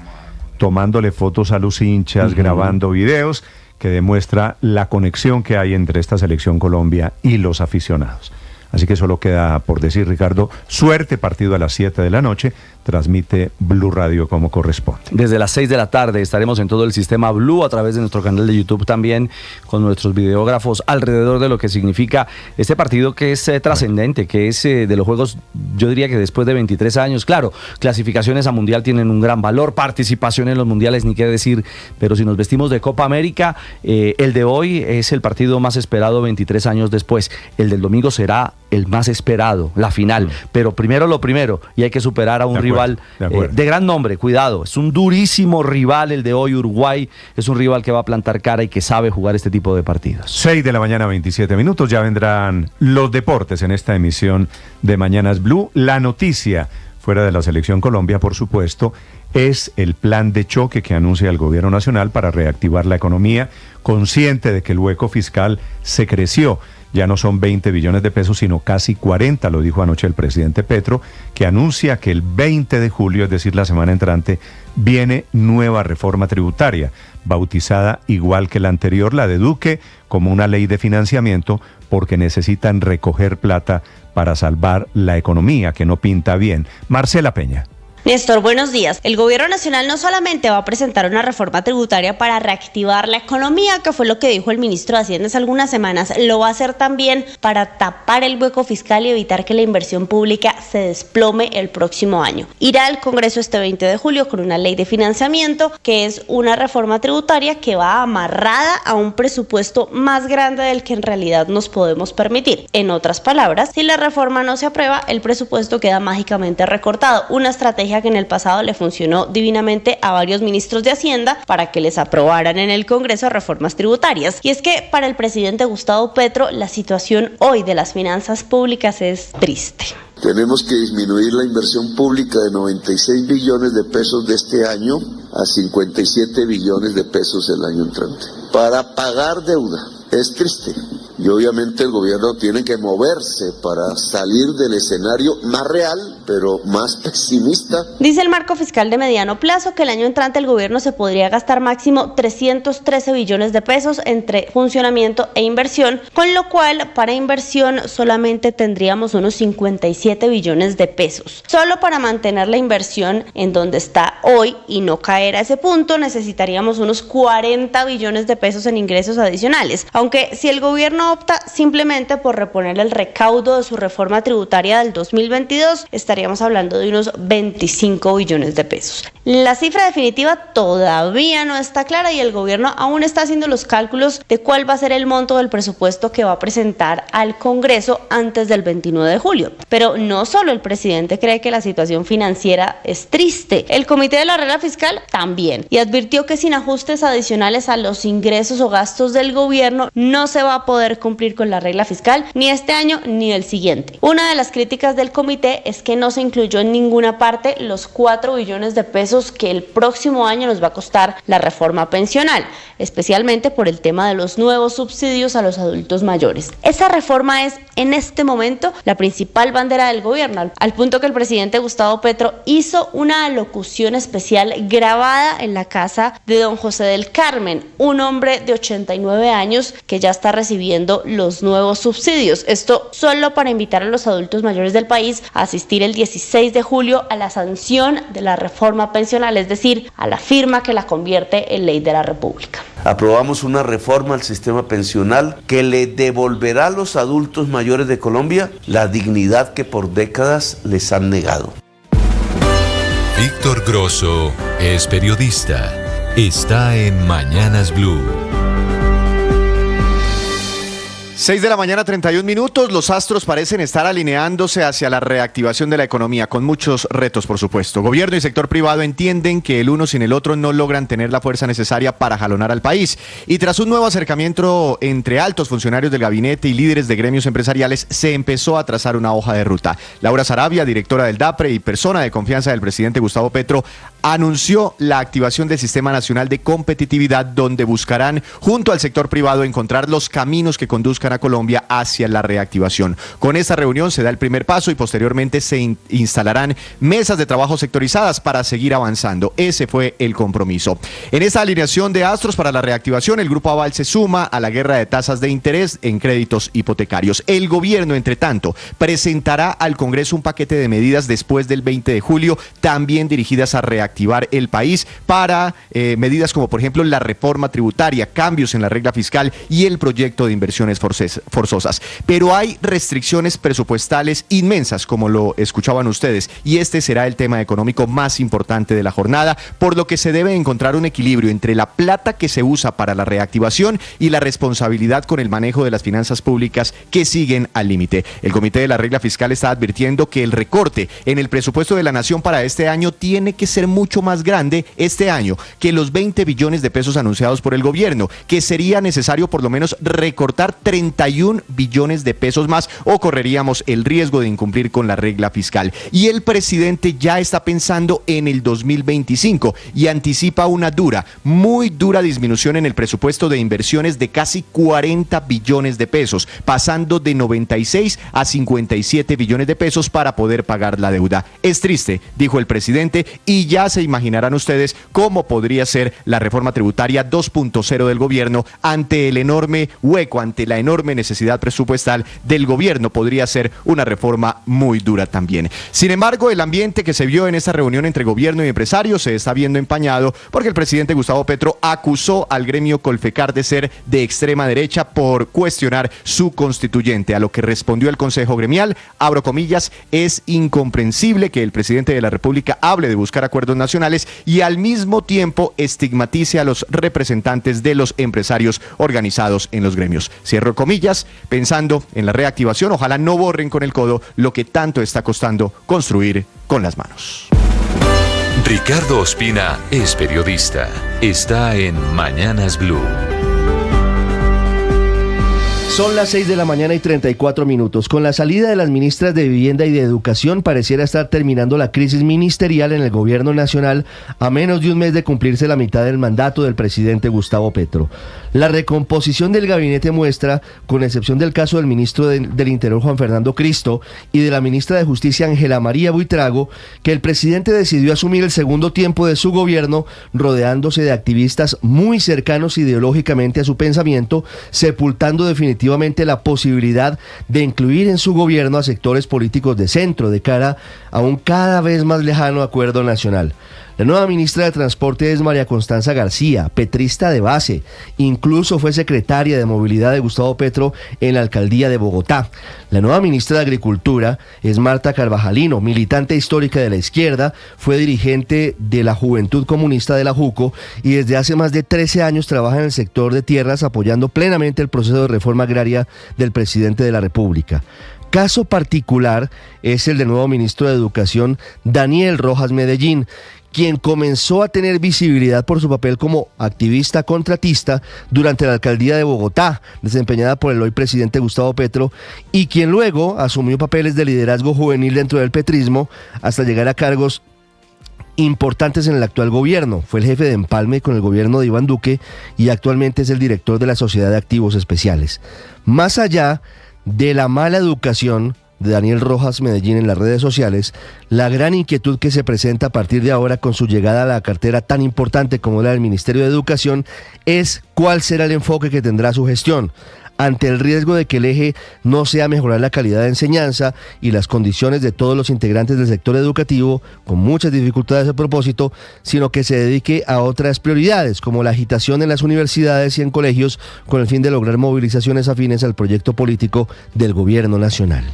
tomándole fotos a los hinchas, grabando videos, que demuestra la conexión que hay entre esta selección Colombia y los aficionados. Así que solo queda por decir, Ricardo, suerte, partido a las 7 de la noche, transmite Blue Radio como corresponde. Desde las 6 de la tarde estaremos en todo el sistema Blue, a través de nuestro canal de YouTube también, con nuestros videógrafos alrededor de lo que significa este partido, que es trascendente, que es de los juegos, yo diría que después de 23 años, claro, clasificaciones a Mundial tienen un gran valor, participación en los Mundiales ni qué decir, pero si nos vestimos de Copa América, el de hoy es el partido más esperado 23 años después, el del domingo será el más esperado, la final, pero primero lo primero, y hay que superar a un rival de gran nombre, cuidado, es un durísimo rival el de hoy. Uruguay es un rival que va a plantar cara y que sabe jugar este tipo de partidos. 6 de la mañana, 27 minutos, ya vendrán los deportes en esta emisión de Mañanas Blue. La noticia, fuera de la selección Colombia, por supuesto, es el plan de choque que anuncia el gobierno nacional para reactivar la economía, consciente de que el hueco fiscal se creció. Ya no son 20 billones de pesos, sino casi 40, lo dijo anoche el presidente Petro, que anuncia que el 20 de julio, es decir, la semana entrante, viene nueva reforma tributaria, bautizada igual que la anterior, la de Duque, como una ley de financiamiento, porque necesitan recoger plata para salvar la economía, que no pinta bien. Marcela Peña. Néstor, buenos días. El gobierno nacional no solamente va a presentar una reforma tributaria para reactivar la economía, que fue lo que dijo el ministro de Hacienda hace algunas semanas, lo va a hacer también para tapar el hueco fiscal y evitar que la inversión pública se desplome el próximo año. Irá al Congreso este 20 de julio con una ley de financiamiento, que es una reforma tributaria que va amarrada a un presupuesto más grande del que en realidad nos podemos permitir. En otras palabras, si la reforma no se aprueba, el presupuesto queda mágicamente recortado, una estrategia estrategia que en el pasado le funcionó divinamente a varios ministros de Hacienda para que les aprobaran en el Congreso reformas tributarias. Y es que para el presidente Gustavo Petro, la situación hoy de las finanzas públicas es triste. Tenemos que disminuir la inversión pública de 96 billones de pesos de este año a 57 billones de pesos el año entrante para pagar deuda. Es triste y obviamente el gobierno tiene que moverse para salir del escenario más real, pero más pesimista. Dice el marco fiscal de mediano plazo que el año entrante el gobierno se podría gastar máximo 313 billones de pesos entre funcionamiento e inversión, con lo cual para inversión solamente tendríamos unos 57 billones de pesos. Solo para mantener la inversión en donde está hoy y no caer a ese punto necesitaríamos unos 40 billones de pesos en ingresos adicionales, aunque si el gobierno opta simplemente por reponer el recaudo de su reforma tributaria del 2022, estaríamos hablando de unos 25 billones de pesos. La cifra definitiva todavía no está clara y el gobierno aún está haciendo los cálculos de cuál va a ser el monto del presupuesto que va a presentar al Congreso antes del 29 de julio. Pero no solo el presidente cree que la situación financiera es triste, el Comité de la Regla Fiscal también, y advirtió que sin ajustes adicionales a los ingresos o gastos del gobierno no se va a poder cumplir con la regla fiscal ni este año ni el siguiente. Una de las críticas del comité es que no se incluyó en ninguna parte los 4 billones de pesos que el próximo año nos va a costar la reforma pensional, especialmente por el tema de los nuevos subsidios a los adultos mayores. Esa reforma es en este momento la principal bandera del gobierno, al punto que el presidente Gustavo Petro hizo una alocución especial grabada en la casa de don José del Carmen, un hombre de 89 años que ya está recibiendo los nuevos subsidios. Esto solo para invitar a los adultos mayores del país a asistir el 16 de julio a la sanción de la reforma pensional, es decir, a la firma que la convierte en ley de la República. Aprobamos una reforma al sistema pensional que le devolverá a los adultos mayores de Colombia la dignidad que por décadas les han negado. Víctor Grosso es periodista. Está en Mañanas Blue. 6 de la mañana, 31 minutos. Los astros parecen estar alineándose hacia la reactivación de la economía, con muchos retos, por supuesto. Gobierno y sector privado entienden que el uno sin el otro no logran tener la fuerza necesaria para jalonar al país. Y tras un nuevo acercamiento entre altos funcionarios del gabinete y líderes de gremios empresariales, se empezó a trazar una hoja de ruta. Laura Sarabia, directora del DAPRE y persona de confianza del presidente Gustavo Petro, anunció la activación del Sistema Nacional de Competitividad, donde buscarán, junto al sector privado, encontrar los caminos que conduzcan a Colombia hacia la reactivación. Con esta reunión se da el primer paso y posteriormente se instalarán mesas de trabajo sectorizadas para seguir avanzando. Ese fue el compromiso. En esta alineación de astros para la reactivación, el Grupo Aval se suma a la guerra de tasas de interés en créditos hipotecarios. El gobierno, entre tanto, presentará al Congreso un paquete de medidas después del 20 de julio, también dirigidas a reactivar el país para medidas como, por ejemplo, la reforma tributaria, cambios en la regla fiscal y el proyecto de inversiones forzosas. Pero hay restricciones presupuestales inmensas, como lo escuchaban ustedes, y este será el tema económico más importante de la jornada, por lo que se debe encontrar un equilibrio entre la plata que se usa para la reactivación y la responsabilidad con el manejo de las finanzas públicas que siguen al límite. El Comité de la Regla Fiscal está advirtiendo que el recorte en el presupuesto de la nación para este año tiene que ser mucho más grande este año que los 20 billones de pesos anunciados por el gobierno, que sería necesario por lo menos recortar 31 billones de pesos más o correríamos el riesgo de incumplir con la regla fiscal. Y el presidente ya está pensando en el 2025 y anticipa una muy dura disminución en el presupuesto de inversiones de casi 40 billones de pesos, pasando de 96 a 57 billones de pesos para poder pagar la deuda. Es triste, dijo el presidente, y ya se imaginarán ustedes cómo podría ser la reforma tributaria 2.0 del gobierno ante el enorme hueco, ante la enorme necesidad presupuestal del gobierno. Podría ser una reforma muy dura también. Sin embargo, el ambiente que se vio en esta reunión entre gobierno y empresarios se está viendo empañado porque el presidente Gustavo Petro acusó al gremio Colfecar de ser de extrema derecha por cuestionar su constituyente, a lo que respondió el Consejo Gremial, abro comillas, es incomprensible que el presidente de la República hable de buscar acuerdos nacionales y al mismo tiempo estigmatice a los representantes de los empresarios organizados en los gremios. Cierro comillas, pensando en la reactivación. Ojalá no borren con el codo lo que tanto está costando construir con las manos. Ricardo Ospina es periodista. Está en Mañanas Blue. Son las 6 de la mañana y 34 minutos. Con la salida de las ministras de Vivienda y de Educación, pareciera estar terminando la crisis ministerial en el gobierno nacional a menos de un mes de cumplirse la mitad del mandato del presidente Gustavo Petro. La recomposición del gabinete muestra, con excepción del caso del ministro del Interior Juan Fernando Cristo y de la ministra de Justicia Ángela María Buitrago, que el presidente decidió asumir el segundo tiempo de su gobierno rodeándose de activistas muy cercanos ideológicamente a su pensamiento, sepultando definitivamente la posibilidad de incluir en su gobierno a sectores políticos de centro de cara a un cada vez más lejano acuerdo nacional. La nueva ministra de Transporte es María Constanza García, petrista de base. Incluso fue secretaria de Movilidad de Gustavo Petro en la alcaldía de Bogotá. La nueva ministra de Agricultura es Marta Carvajalino, militante histórica de la izquierda, fue dirigente de la Juventud Comunista de la JUCO y desde hace más de 13 años trabaja en el sector de tierras apoyando plenamente el proceso de reforma agraria del presidente de la República. Caso particular es el del nuevo ministro de Educación, Daniel Rojas Medellín, quien comenzó a tener visibilidad por su papel como activista contratista durante la alcaldía de Bogotá, desempeñada por el hoy presidente Gustavo Petro, y quien luego asumió papeles de liderazgo juvenil dentro del petrismo hasta llegar a cargos importantes en el actual gobierno. Fue el jefe de empalme con el gobierno de Iván Duque y actualmente es el director de la Sociedad de Activos Especiales. Más allá de la mala educación de Daniel Rojas Medellín en las redes sociales, la gran inquietud que se presenta a partir de ahora con su llegada a la cartera tan importante como la del Ministerio de Educación es cuál será el enfoque que tendrá su gestión, ante el riesgo de que el eje no sea mejorar la calidad de enseñanza y las condiciones de todos los integrantes del sector educativo, con muchas dificultades a propósito, sino que se dedique a otras prioridades, como la agitación en las universidades y en colegios, con el fin de lograr movilizaciones afines al proyecto político del gobierno nacional.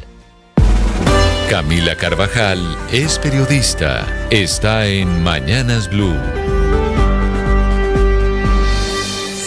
Camila Carvajal es periodista. Está en Mañanas Blue.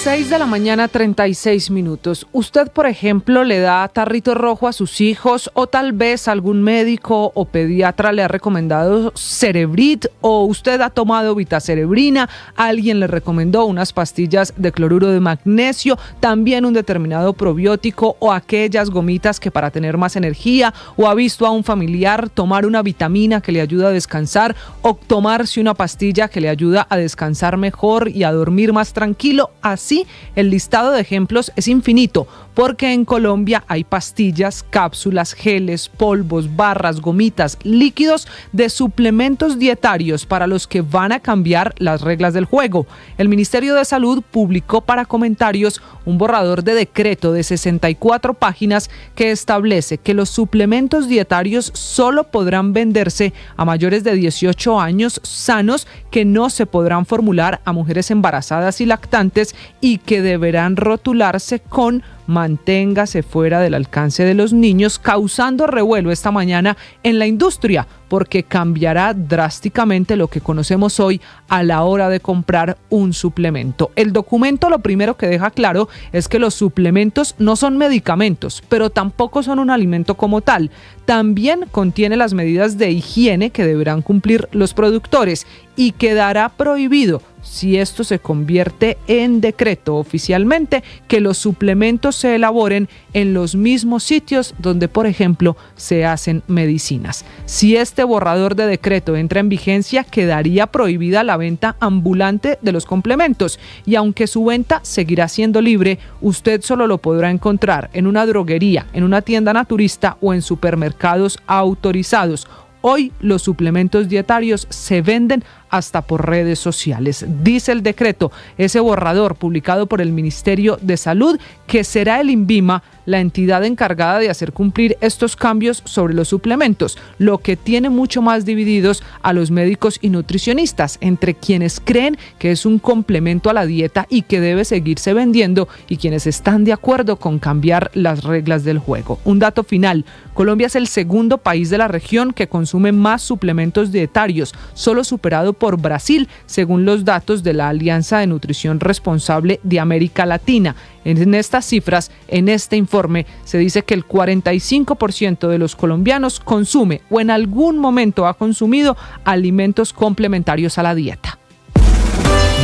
6 de la mañana, 36 minutos. ¿Usted, por ejemplo, le da tarrito rojo a sus hijos o tal vez algún médico o pediatra le ha recomendado Cerebrit o usted ha tomado Vitacerebrina, alguien le recomendó unas pastillas de cloruro de magnesio, también un determinado probiótico o aquellas gomitas que para tener más energía, o ha visto a un familiar tomar una vitamina que le ayuda a descansar o tomarse una pastilla que le ayuda a descansar mejor y a dormir más tranquilo? Así, el listado de ejemplos es infinito, porque en Colombia hay pastillas, cápsulas, geles, polvos, barras, gomitas, líquidos de suplementos dietarios para los que van a cambiar las reglas del juego. El Ministerio de Salud publicó para comentarios un borrador de decreto de 64 páginas que establece que los suplementos dietarios solo podrán venderse a mayores de 18 años sanos, que no se podrán formular a mujeres embarazadas y lactantes y que deberán rotularse con "manténgase fuera del alcance de los niños", causando revuelo esta mañana en la industria, porque cambiará drásticamente lo que conocemos hoy a la hora de comprar un suplemento. El documento lo primero que deja claro es que los suplementos no son medicamentos, pero tampoco son un alimento como tal. También contiene las medidas de higiene que deberán cumplir los productores y quedará prohibido, si esto se convierte en decreto oficialmente, que los suplementos se elaboren en los mismos sitios donde, por ejemplo, se hacen medicinas. Si este borrador de decreto entra en vigencia, quedaría prohibida la venta ambulante de los complementos, y aunque su venta seguirá siendo libre, usted solo lo podrá encontrar en una droguería, en una tienda naturista o en supermercados autorizados. Hoy los suplementos dietarios se venden hasta por redes sociales. Dice el decreto, ese borrador publicado por el Ministerio de Salud, que será el INVIMA la entidad encargada de hacer cumplir estos cambios sobre los suplementos, lo que tiene mucho más divididos a los médicos y nutricionistas, entre quienes creen que es un complemento a la dieta y que debe seguirse vendiendo, y quienes están de acuerdo con cambiar las reglas del juego. Un dato final: Colombia es el segundo país de la región que consume más suplementos dietarios, solo superado por Brasil, según los datos de la Alianza de Nutrición Responsable de América Latina. En estas cifras, en este informe informe se dice que el 45% de los colombianos consume o en algún momento ha consumido alimentos complementarios a la dieta.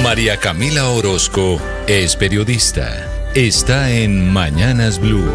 María Camila Orozco es periodista. Está en Mañanas Blue.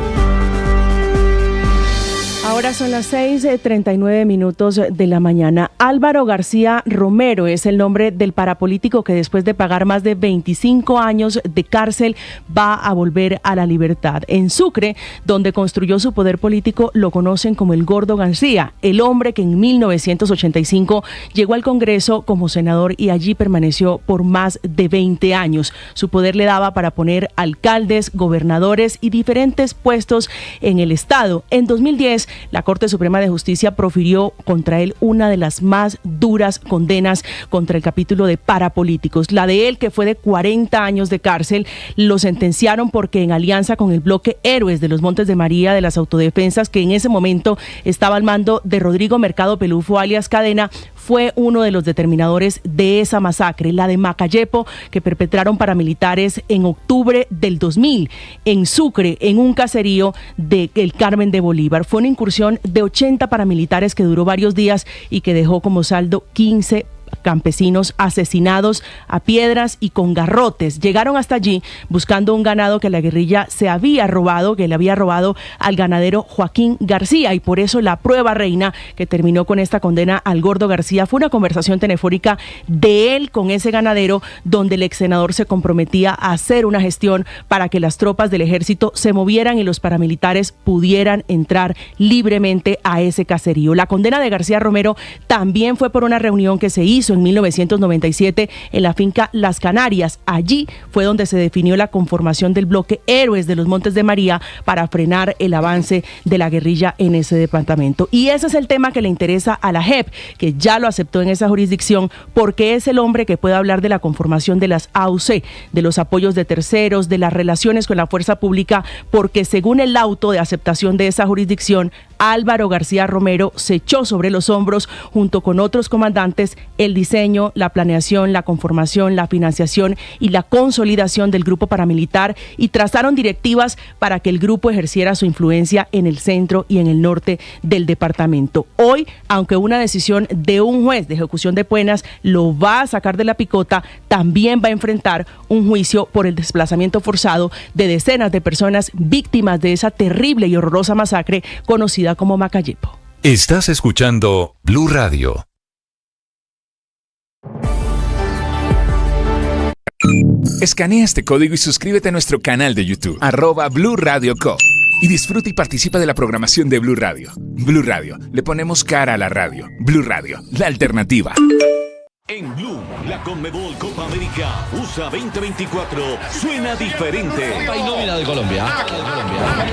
Ahora son las 6:39 de la mañana. Álvaro García Romero es el nombre del parapolítico que después de pagar más de 25 años de cárcel va a volver a la libertad. En Sucre, donde construyó su poder político, lo conocen como el Gordo García, el hombre que en 1985 llegó al Congreso como senador y allí permaneció por más de 20 años. Su poder le daba para poner alcaldes, gobernadores y diferentes puestos en el Estado. En 2010, la Corte Suprema de Justicia profirió contra él una de las más duras condenas contra el capítulo de parapolíticos. La de él, que fue de 40 años de cárcel, lo sentenciaron porque en alianza con el bloque Héroes de los Montes de María de las Autodefensas, que en ese momento estaba al mando de Rodrigo Mercado Pelufo, alias Cadena, fue uno de los determinadores de esa masacre, la de Macayepo, que perpetraron paramilitares en octubre del 2000 en Sucre, en un caserío de El Carmen de Bolívar. Fue una incursión de 80 paramilitares que duró varios días y que dejó como saldo 15 campesinos asesinados a piedras y con garrotes. Llegaron hasta allí buscando un ganado que la guerrilla se había robado, que le había robado al ganadero Joaquín García, y por eso la prueba reina que terminó con esta condena al Gordo García fue una conversación telefónica de él con ese ganadero, donde el ex senador se comprometía a hacer una gestión para que las tropas del ejército se movieran y los paramilitares pudieran entrar libremente a ese caserío. La condena de García Romero también fue por una reunión que se hizo en 1997 en la finca Las Canarias. Allí fue donde se definió la conformación del bloque Héroes de los Montes de María para frenar el avance de la guerrilla en ese departamento. Y ese es el tema que le interesa a la JEP, que ya lo aceptó en esa jurisdicción, porque es el hombre que puede hablar de la conformación de las AUC, de los apoyos de terceros, de las relaciones con la fuerza pública, porque según el auto de aceptación de esa jurisdicción, Álvaro García Romero se echó sobre los hombros, junto con otros comandantes, el diseño, la planeación, la conformación, la financiación y la consolidación del grupo paramilitar, y trazaron directivas para que el grupo ejerciera su influencia en el centro y en el norte del departamento. Hoy, aunque una decisión de un juez de ejecución de penas lo va a sacar de la picota, también va a enfrentar un juicio por el desplazamiento forzado de decenas de personas víctimas de esa terrible y horrorosa masacre conocida como Macayepo. Estás escuchando Blue Radio. Escanea este código y suscríbete a nuestro canal de YouTube, @Blue Radio Co. Y disfruta y participa de la programación de Blue Radio. Blue Radio, le ponemos cara a la radio. Blue Radio, la alternativa. En Blue, la Conmebol Copa América USA 2024 suena diferente. Hay nómina de Colombia.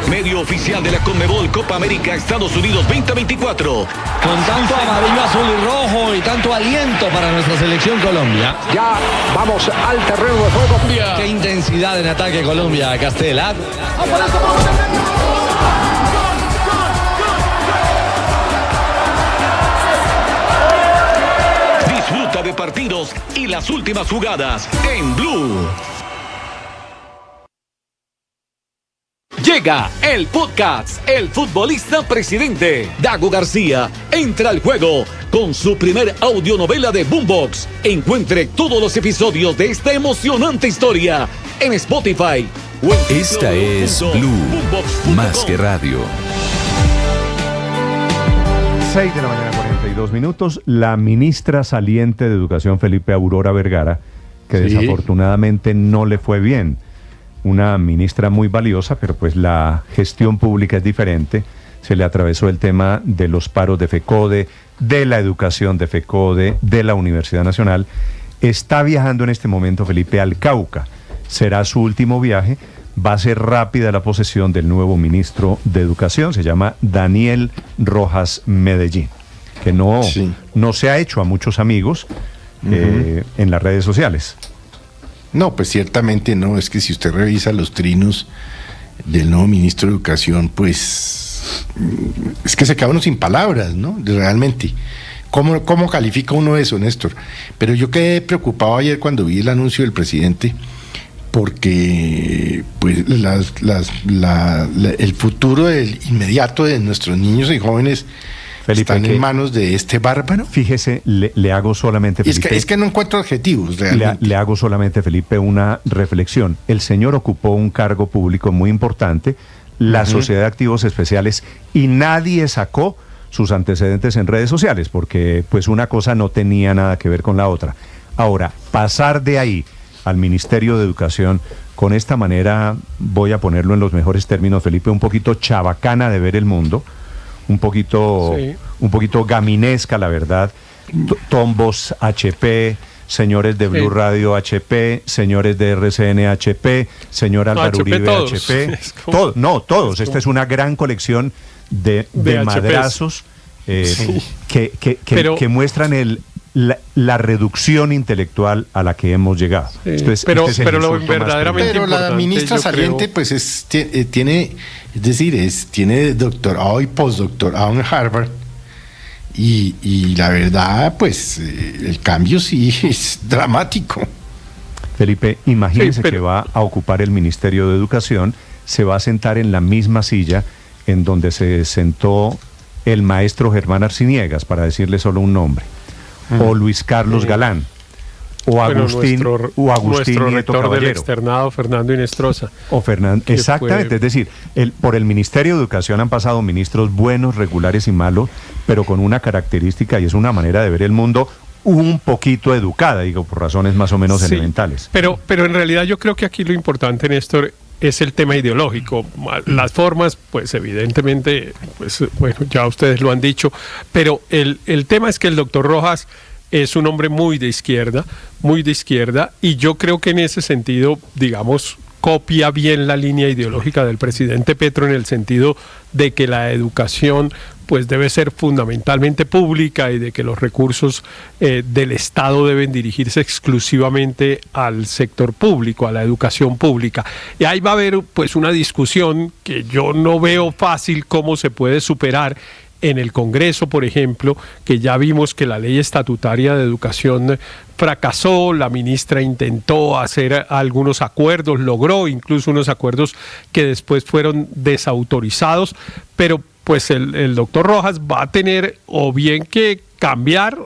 Medio oficial de la Conmebol Copa América Estados Unidos 2024. Con tanto amarillo, azul y rojo y tanto aliento para nuestra selección Colombia. Ya vamos al terreno de juego. Qué intensidad en ataque Colombia, Castela. Disfruta de partidos y las últimas jugadas en Blue. Llega el podcast El Futbolista Presidente. Dago García entra al juego con su primer audionovela de Boombox. Encuentre todos los episodios de esta emocionante historia en Spotify. Esta es Blue, más que radio. 6 de la mañana, 42 minutos. La ministra saliente de Educación, Felipe Aurora Vergara, que desafortunadamente no le fue bien. Una ministra muy valiosa, pero pues la gestión pública es diferente. Se le atravesó el tema de los paros de FECODE, de la educación de FECODE, de la Universidad Nacional. Está viajando en este momento Felipe al Cauca. Será su último viaje. Va a ser rápida la posesión del nuevo ministro de Educación. Se llama Daniel Rojas Medellín, que no se ha hecho a muchos amigos en las redes sociales. No, pues ciertamente no. Es que si usted revisa los trinos del nuevo ministro de Educación, pues es que se queda uno sin palabras, ¿no? Realmente. ¿Cómo califica uno eso, Néstor? Pero yo quedé preocupado ayer cuando vi el anuncio del presidente, porque pues el futuro inmediato de nuestros niños y jóvenes, Felipe, están en manos de este bárbaro. Fíjese, le hago solamente, Felipe, es que no encuentro adjetivos realmente. Le hago solamente, Felipe, una reflexión. El señor ocupó un cargo público muy importante, la Sociedad de Activos Especiales, y nadie sacó sus antecedentes en redes sociales, porque pues una cosa no tenía nada que ver con la otra. Ahora, pasar de ahí al Ministerio de Educación con esta manera, voy a ponerlo en los mejores términos, Felipe, un poquito chabacana de ver el mundo, un poquito gaminesca, la verdad. Tombos HP, señores de Blue Radio HP, señores de RCN HP, señor Álvaro Uribe HP, todos. Esta es una gran colección de madrazos que muestran la reducción intelectual a la que hemos llegado. Entonces, pero lo verdaderamente importante, la ministra saliente pues tiene doctorado y postdoctorado en Harvard, y la verdad pues el cambio sí es dramático. Felipe, imagínese que va a ocupar el Ministerio de Educación, se va a sentar en la misma silla en donde se sentó el maestro Germán Arciniegas, para decirle solo un nombre, o Luis Carlos Galán, o Agustín nuestro Nieto rector Caballero del externado, Fernando Inestrosa. Exactamente, es decir, por el Ministerio de Educación han pasado ministros buenos, regulares y malos, pero con una característica, y es una manera de ver el mundo un poquito educada, digo, por razones más o menos elementales. Pero en realidad yo creo que aquí lo importante, Néstor, es el tema ideológico. Las formas, pues evidentemente, pues bueno, ya ustedes lo han dicho, pero el tema es que el doctor Rojas es un hombre muy de izquierda, y yo creo que en ese sentido, digamos, copia bien la línea ideológica del presidente Petro, en el sentido de que la educación pues debe ser fundamentalmente pública, y de que los recursos del Estado deben dirigirse exclusivamente al sector público, a la educación pública. Y ahí va a haber pues una discusión que yo no veo fácil cómo se puede superar en el Congreso, por ejemplo, que ya vimos que la ley estatutaria de educación fracasó. La ministra intentó hacer algunos acuerdos, logró incluso unos acuerdos que después fueron desautorizados, pero pues el doctor Rojas va a tener o bien que cambiar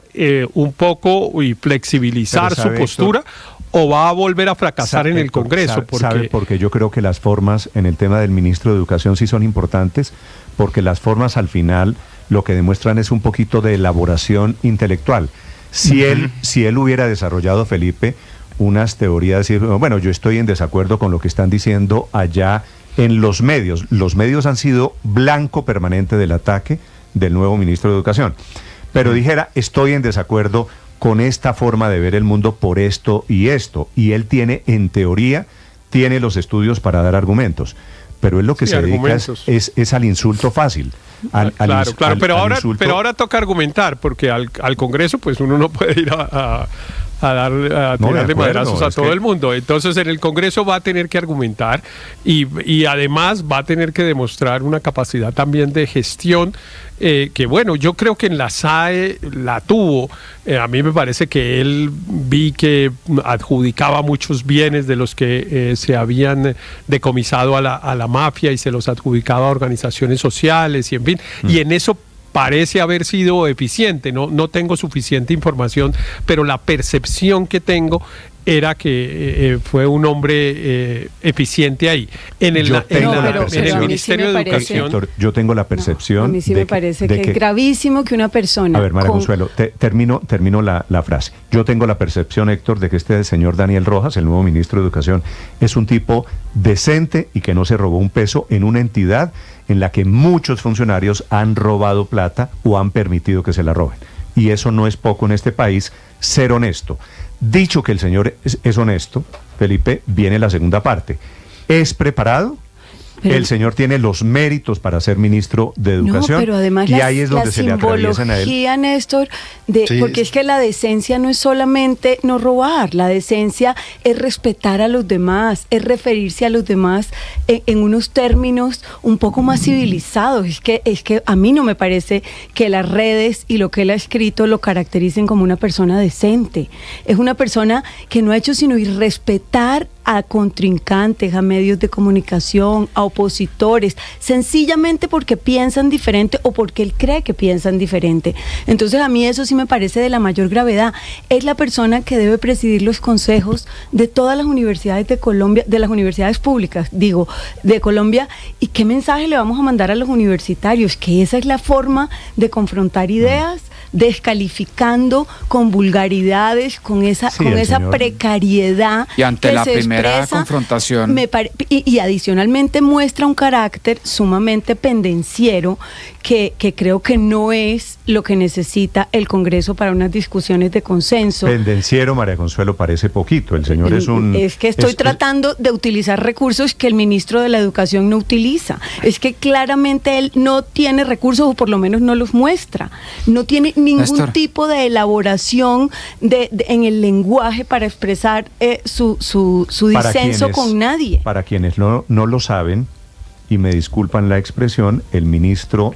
un poco y flexibilizar su postura, o va a volver a fracasar en el Congreso. Porque yo creo que las formas en el tema del ministro de Educación sí son importantes, porque las formas al final lo que demuestran es un poquito de elaboración intelectual. Si él hubiera desarrollado, Felipe, unas teorías, decir, bueno, yo estoy en desacuerdo con lo que están diciendo allá en los medios han sido blanco permanente del ataque del nuevo ministro de Educación, pero dijera, estoy en desacuerdo con esta forma de ver el mundo por esto, y él tiene, en teoría, tiene los estudios para dar argumentos, pero él lo que se dedica es al insulto fácil. Pero ahora toca argumentar, porque al Congreso pues uno no puede ir a tirarle madrazos a todo el mundo. Entonces en el Congreso va a tener que argumentar, y además va a tener que demostrar una capacidad también de gestión, que bueno, yo creo que en la SAE la tuvo. A mí me parece que él vi que adjudicaba muchos bienes de los que se habían decomisado a la mafia, y se los adjudicaba a organizaciones sociales, y en fin, y en eso parece haber sido eficiente. No tengo suficiente información, pero la percepción que tengo era que fue un hombre eficiente ahí. En el Ministerio de Educación... Héctor, yo tengo la percepción... a mí sí me parece que es gravísimo que una persona... A ver, María Consuelo, termino la frase. Yo tengo la percepción, Héctor, de que este señor Daniel Rojas, el nuevo ministro de Educación, es un tipo decente y que no se robó un peso en una entidad en la que muchos funcionarios han robado plata o han permitido que se la roben. Y eso no es poco en este país, ser honesto. Dicho que el señor es honesto, Felipe, viene la segunda parte. ¿Es preparado? el señor tiene los méritos para ser ministro de Educación. No, pero además y ahí es donde se le atraviesan a él. Néstor, porque es que la decencia no es solamente no robar, la decencia es respetar a los demás, es referirse a los demás en unos términos un poco más civilizados. Es que a mí no me parece que las redes y lo que él ha escrito lo caractericen como una persona decente. Es una persona que no ha hecho sino irrespetar a contrincantes, a medios de comunicación, a opositores, sencillamente porque piensan diferente o porque él cree que piensan diferente. Entonces a mí eso sí me parece de la mayor gravedad. Es la persona que debe presidir los consejos de todas las universidades de Colombia, de las universidades públicas, digo, de Colombia. ¿Y qué mensaje le vamos a mandar a los universitarios? Que esa es la forma de confrontar ideas, descalificando con vulgaridades, con esa precariedad. Y ante la primera confrontación. Y adicionalmente muestra un carácter sumamente pendenciero que creo que no es lo que necesita el Congreso para unas discusiones de consenso. Pendenciero, María Consuelo, parece poquito. El señor es un... Es que estoy tratando de utilizar recursos que el ministro de la Educación no utiliza. Es que claramente él no tiene recursos, o por lo menos no los muestra. No tiene ningún tipo de elaboración en el lenguaje para expresar su disenso con nadie. Para quienes no lo saben, y me disculpan la expresión, el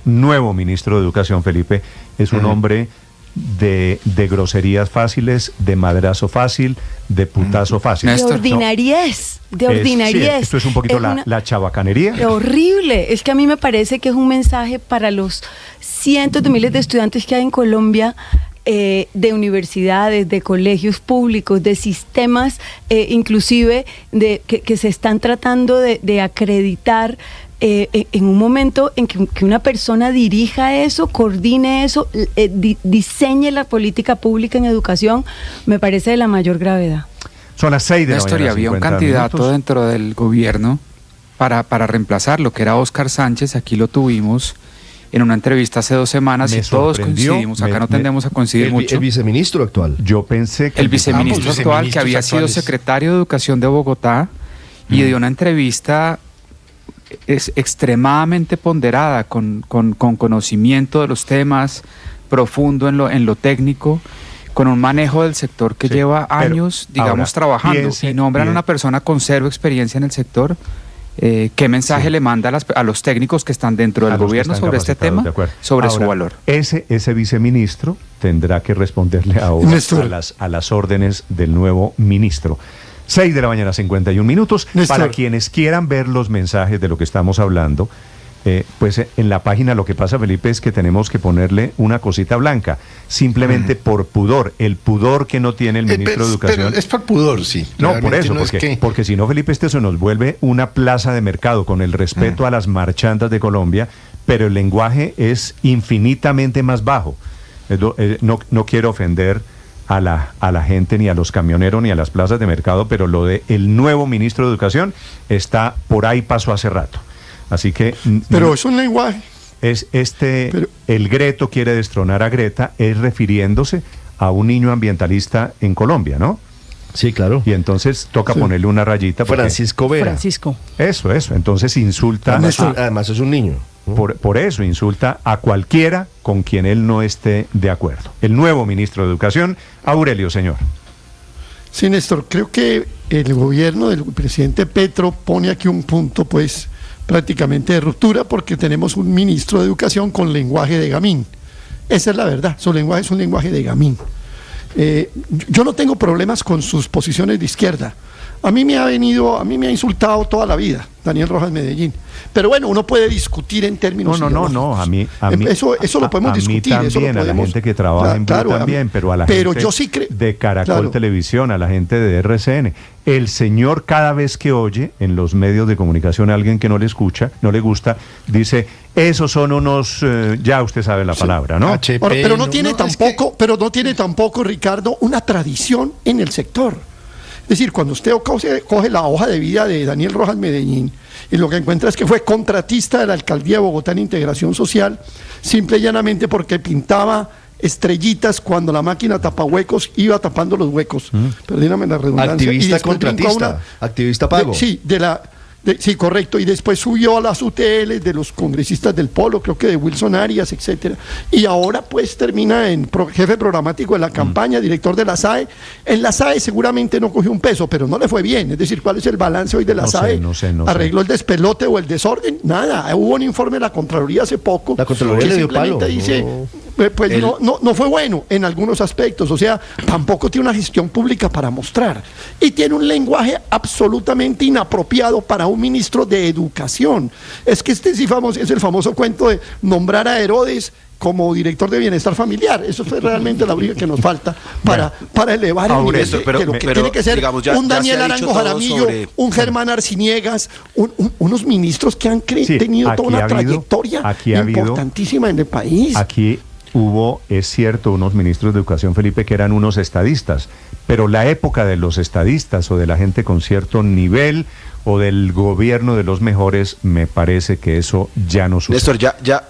nuevo ministro de Educación, Felipe, es un hombre de groserías fáciles, de madrazo fácil, de putazo fácil. De ordinariez, esto es un poquito la chabacanería. Horrible. Es que a mí me parece que es un mensaje para los cientos de miles de estudiantes que hay en Colombia, de universidades, de colegios públicos, de sistemas, inclusive que se están tratando de acreditar en un momento en que una persona dirija eso, coordine eso, diseñe la política pública en educación, me parece de la mayor gravedad. Son las 6 de la mañana. Había un candidato dentro del gobierno para reemplazarlo, que era Óscar Sánchez. Aquí lo tuvimos en una entrevista hace 2 semanas y todos coincidimos. Acá no tendemos a coincidir mucho. El viceministro actual. Yo pensé que... El viceministro actual, que había sido secretario de Educación de Bogotá, y dio una entrevista extremadamente ponderada, con conocimiento de los temas, profundo en lo técnico, con un manejo del sector que lleva años, trabajando. Y nombran a una persona con 0 experiencia en el sector. ¿Qué mensaje le manda a los técnicos que están dentro del gobierno sobre este tema, sobre su valor? Ese viceministro tendrá que responderle ahora a las órdenes del nuevo ministro. 6 de la mañana, 51 minutos. Para quienes quieran ver los mensajes de lo que estamos hablando, pues en la página lo que pasa, Felipe, es que tenemos que ponerle una cosita blanca, simplemente por pudor, el pudor que no tiene el ministro de Educación. Pero es por pudor, sí. No, por eso, porque si no, Felipe, se nos vuelve una plaza de mercado, con el respeto a las marchantas de Colombia, pero el lenguaje es infinitamente más bajo. No quiero ofender a la gente, ni a los camioneros, ni a las plazas de mercado, pero lo de el nuevo ministro de Educación está por ahí, pasó hace rato. Así que... Pero es un lenguaje. El Greto quiere destronar a Greta, es refiriéndose a un niño ambientalista en Colombia, ¿no? Sí, claro. Y entonces toca ponerle una rayita. Francisco Vera. Eso. Entonces insulta... Además es un niño. Por eso insulta a cualquiera con quien él no esté de acuerdo. El nuevo ministro de Educación, Aurelio, señor. Sí, Néstor, creo que el gobierno del presidente Petro pone aquí un punto, pues, prácticamente de ruptura, porque tenemos un ministro de Educación con lenguaje de gamín. Esa es la verdad, su lenguaje es un lenguaje de gamín. Yo no tengo problemas con sus posiciones de izquierda. A mí me ha insultado toda la vida Daniel Rojas Medellín. Pero bueno, uno puede discutir en términos No, a mí eso lo podemos discutir. A mí también, a la gente que trabaja en Blue también, pero a la gente yo sí de Caracol Televisión, a la gente de RCN. El señor, cada vez que oye en los medios de comunicación a alguien que no le escucha, no le gusta, dice, esos son unos, ya usted sabe la palabra, ¿no? HP, pero no tiene tampoco, Ricardo, una tradición en el sector. Es decir, cuando usted coge la hoja de vida de Daniel Rojas Medellín y lo que encuentra es que fue contratista de la Alcaldía de Bogotá en Integración Social, simple y llanamente porque pintaba estrellitas cuando la máquina tapahuecos iba tapando los huecos. Perdóname la redundancia. Activista contratista, activista pago. Sí, correcto, y después subió a las UTL de los congresistas del Polo, creo que de Wilson Arias, etcétera. Y ahora pues termina en jefe programático de la campaña, director de la SAE. En la SAE seguramente no cogió un peso, pero no le fue bien. Es decir, ¿cuál es el balance hoy de la SAE? ¿Arregló el despelote o el desorden? Nada. Hubo un informe de la Contraloría hace poco. La Contraloría le dio palo. Dice, pues no fue bueno en algunos aspectos. O sea, tampoco tiene una gestión pública para mostrar. Y tiene un lenguaje absolutamente inapropiado para un ministro de Educación. Es que este sí es el famoso cuento de nombrar a Herodes como director de bienestar familiar. Eso fue realmente la única que nos falta para elevar el nivel de lo que tiene que ser, digamos, un Daniel Arango Jaramillo, un Germán Arciniegas, unos ministros que han tenido toda una trayectoria importantísima en el país. Aquí hubo, es cierto, unos ministros de educación, Felipe, que eran unos estadistas, pero la época de los estadistas o de la gente con cierto nivel o del gobierno de los mejores, me parece que eso ya no sucede. Néstor,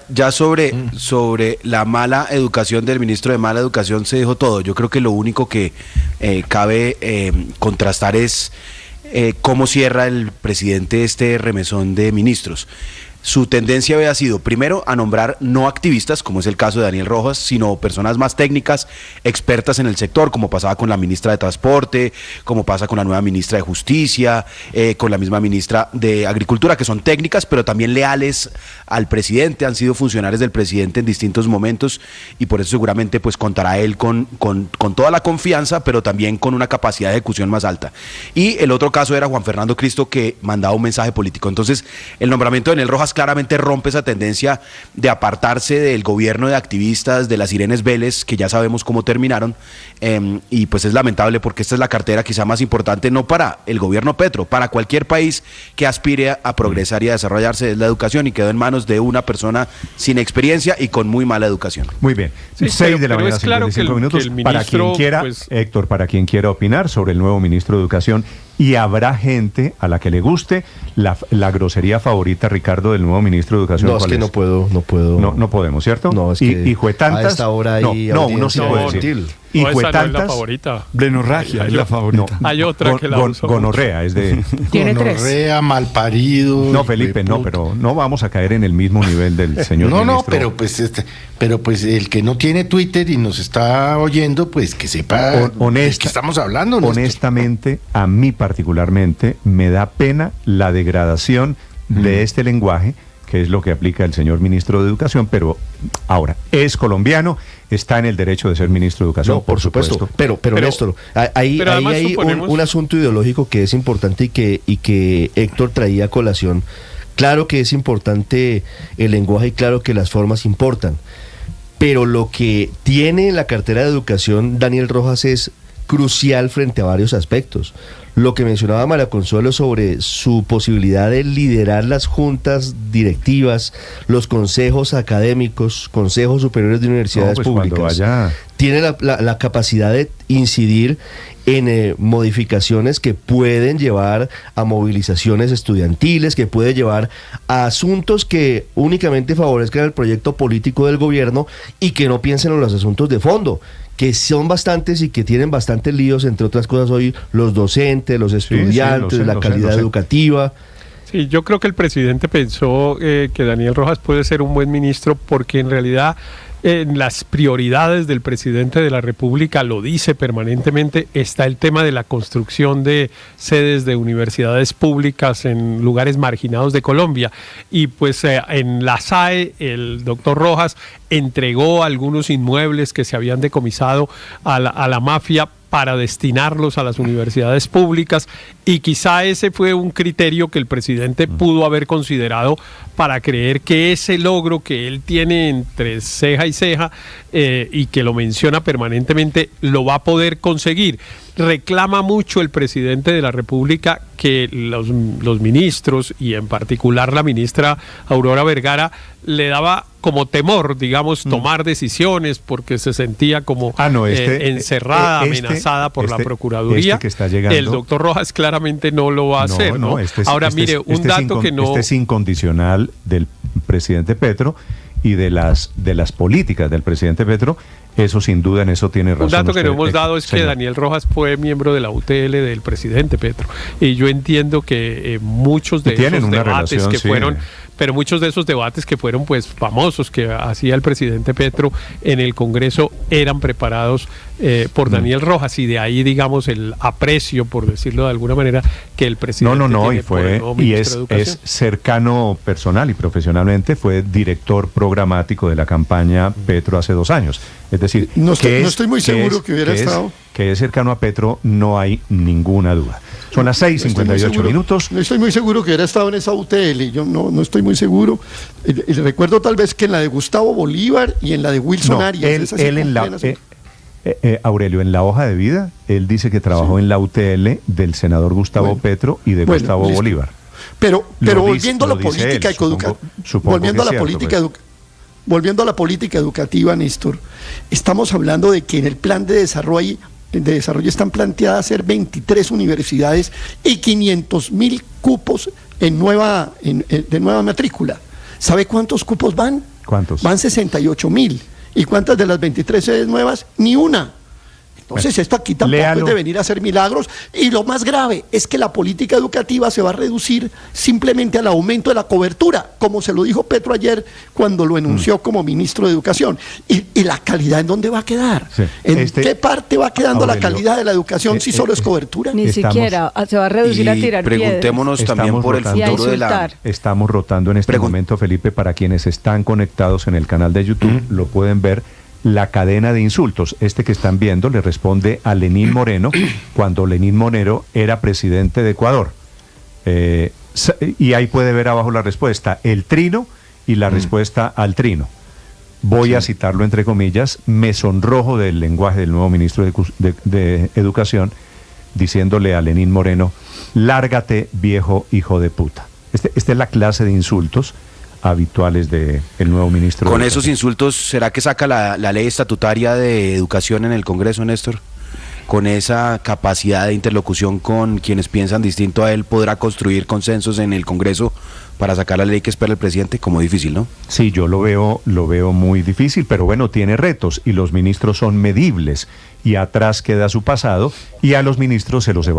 ya sobre la mala educación del ministro de mala educación se dijo todo. Yo creo que lo único que cabe contrastar es cómo cierra el presidente este remesón de ministros. Su tendencia había sido, primero, a nombrar no activistas, como es el caso de Daniel Rojas, sino personas más técnicas, expertas en el sector, como pasaba con la ministra de Transporte, como pasa con la nueva ministra de Justicia, con la misma ministra de Agricultura, que son técnicas, pero también leales al presidente, han sido funcionarios del presidente en distintos momentos, y por eso seguramente pues contará él con toda la confianza, pero también con una capacidad de ejecución más alta. Y el otro caso era Juan Fernando Cristo, que mandaba un mensaje político. Entonces, el nombramiento de Daniel Rojas claramente rompe esa tendencia de apartarse del gobierno de activistas, de las Irenes Vélez, que ya sabemos cómo terminaron, y pues es lamentable porque esta es la cartera quizá más importante, no para el gobierno Petro, para cualquier país que aspire a progresar y a desarrollarse, es la educación, y quedó en manos de una persona sin experiencia y con muy mala educación. Muy bien, sí, 6 de la mañana, 55 minutos, ministro, para quien quiera, pues, Héctor, para quien quiera opinar sobre el nuevo ministro de Educación, y habrá gente a la que le guste la grosería favorita, Ricardo, del nuevo ministro de Educación. No, es que no puedo. No podemos, ¿cierto? No, es que y fue tantas, a esta hora hay uno sí puede decir. Y fue tantas, no es la favorita. Blenorragia es la favorita. Hay otra que la uso. Gonorrea es de... Tiene gonorrea, malparido. No, Felipe, no, pero no vamos a caer en el mismo nivel del señor ministro. No, pero pues el que no tiene Twitter y nos está oyendo, pues que sepa de qué estamos hablando. Honestamente, a mí particularmente, me da pena la degradación de este lenguaje, que es lo que aplica el señor ministro de Educación, pero ahora, es colombiano, está en el derecho de ser ministro de Educación, no, por supuesto. Pero Néstor, ahí hay un asunto ideológico que es importante y que Héctor traía a colación. Claro que es importante el lenguaje y claro que las formas importan, pero lo que tiene en la cartera de Educación Daniel Rojas es crucial frente a varios aspectos. Lo que mencionaba María Consuelo sobre su posibilidad de liderar las juntas directivas, los consejos académicos, consejos superiores de universidades públicas, tiene la capacidad de incidir en modificaciones que pueden llevar a movilizaciones estudiantiles, que puede llevar a asuntos que únicamente favorezcan el proyecto político del gobierno y que no piensen en los asuntos de fondo, que son bastantes y que tienen bastantes líos, entre otras cosas hoy los docentes, los estudiantes, la calidad educativa. Sí, yo creo que el presidente pensó que Daniel Rojas puede ser un buen ministro porque en realidad en las prioridades del presidente de la República, lo dice permanentemente, está el tema de la construcción de sedes de universidades públicas en lugares marginados de Colombia. Y pues en la SAE el doctor Rojas entregó algunos inmuebles que se habían decomisado a la mafia para destinarlos a las universidades públicas, y quizá ese fue un criterio que el presidente pudo haber considerado para creer que ese logro que él tiene entre ceja y ceja y que lo menciona permanentemente lo va a poder conseguir. Reclama mucho el presidente de la República que los ministros, y en particular la ministra Aurora Vergara, le daba como temor, digamos, tomar decisiones porque se sentía como encerrada, amenazada por la Procuraduría. Que está llegando, el doctor Rojas claramente no lo va a hacer, ¿no? Ahora, mire, un dato que no... Este es incondicional del presidente Petro y de las políticas del presidente Petro, Eso sin duda, en eso tiene razón. Un dato que no usted, hemos dado es que Daniel Rojas fue miembro de la UTL del presidente Petro. Y yo entiendo que muchos de esos debates que fueron, pero muchos de esos debates que fueron pues famosos que hacía el presidente Petro en el Congreso eran preparados por Daniel Rojas, y de ahí, digamos, el aprecio, por decirlo de alguna manera, que el presidente es cercano personal y profesionalmente, fue director programático de la campaña Petro hace 2 años. Es decir, no estoy muy seguro que hubiera estado. Que es cercano a Petro, no hay ninguna duda. Son las 6:58 minutos. No estoy muy seguro que hubiera estado en esa UTL, yo no estoy muy seguro. Recuerdo tal vez que en la de Gustavo Bolívar y en la de Wilson Arias. Aurelio, en la hoja de vida, él dice que trabajó en la UTL del senador Gustavo Petro y de Gustavo Bolívar. Pero volviendo a la política volviendo a la política educativa, Néstor, estamos hablando de que en el plan de desarrollo están planteadas ser 23 universidades y 500.000 cupos de nueva matrícula. ¿Sabe cuántos cupos van? ¿Cuántos? Van 68.000. ¿Y cuántas de las 23 sedes nuevas? Ni una. Entonces esto aquí tampoco es de venir a hacer milagros, y lo más grave es que la política educativa se va a reducir simplemente al aumento de la cobertura, como se lo dijo Petro ayer cuando lo enunció como ministro de Educación. ¿Y la calidad en dónde va a quedar? Sí. ¿En qué parte va quedando la calidad de la educación si solo es cobertura? Ni siquiera se va a reducir a tirar preguntémonos también por el futuro de la... Estamos rotando en este momento, Felipe, para quienes están conectados en el canal de YouTube, lo pueden ver. La cadena de insultos, que están viendo, le responde a Lenín Moreno cuando Lenín Moreno era presidente de Ecuador. Y ahí puede ver abajo la respuesta, el trino y la respuesta al trino. Voy a citarlo entre comillas, me sonrojo del lenguaje del nuevo ministro de Educación, diciéndole a Lenín Moreno, lárgate viejo hijo de puta. Esta es la clase de insultos habituales del nuevo ministro. Con esos insultos, ¿será que saca la ley estatutaria de educación en el Congreso, Néstor? Con esa capacidad de interlocución con quienes piensan distinto a él, ¿podrá construir consensos en el Congreso para sacar la ley que espera el presidente? Como difícil, ¿no? Sí, yo lo veo muy difícil, pero bueno, tiene retos y los ministros son medibles y atrás queda su pasado y a los ministros se los evalúa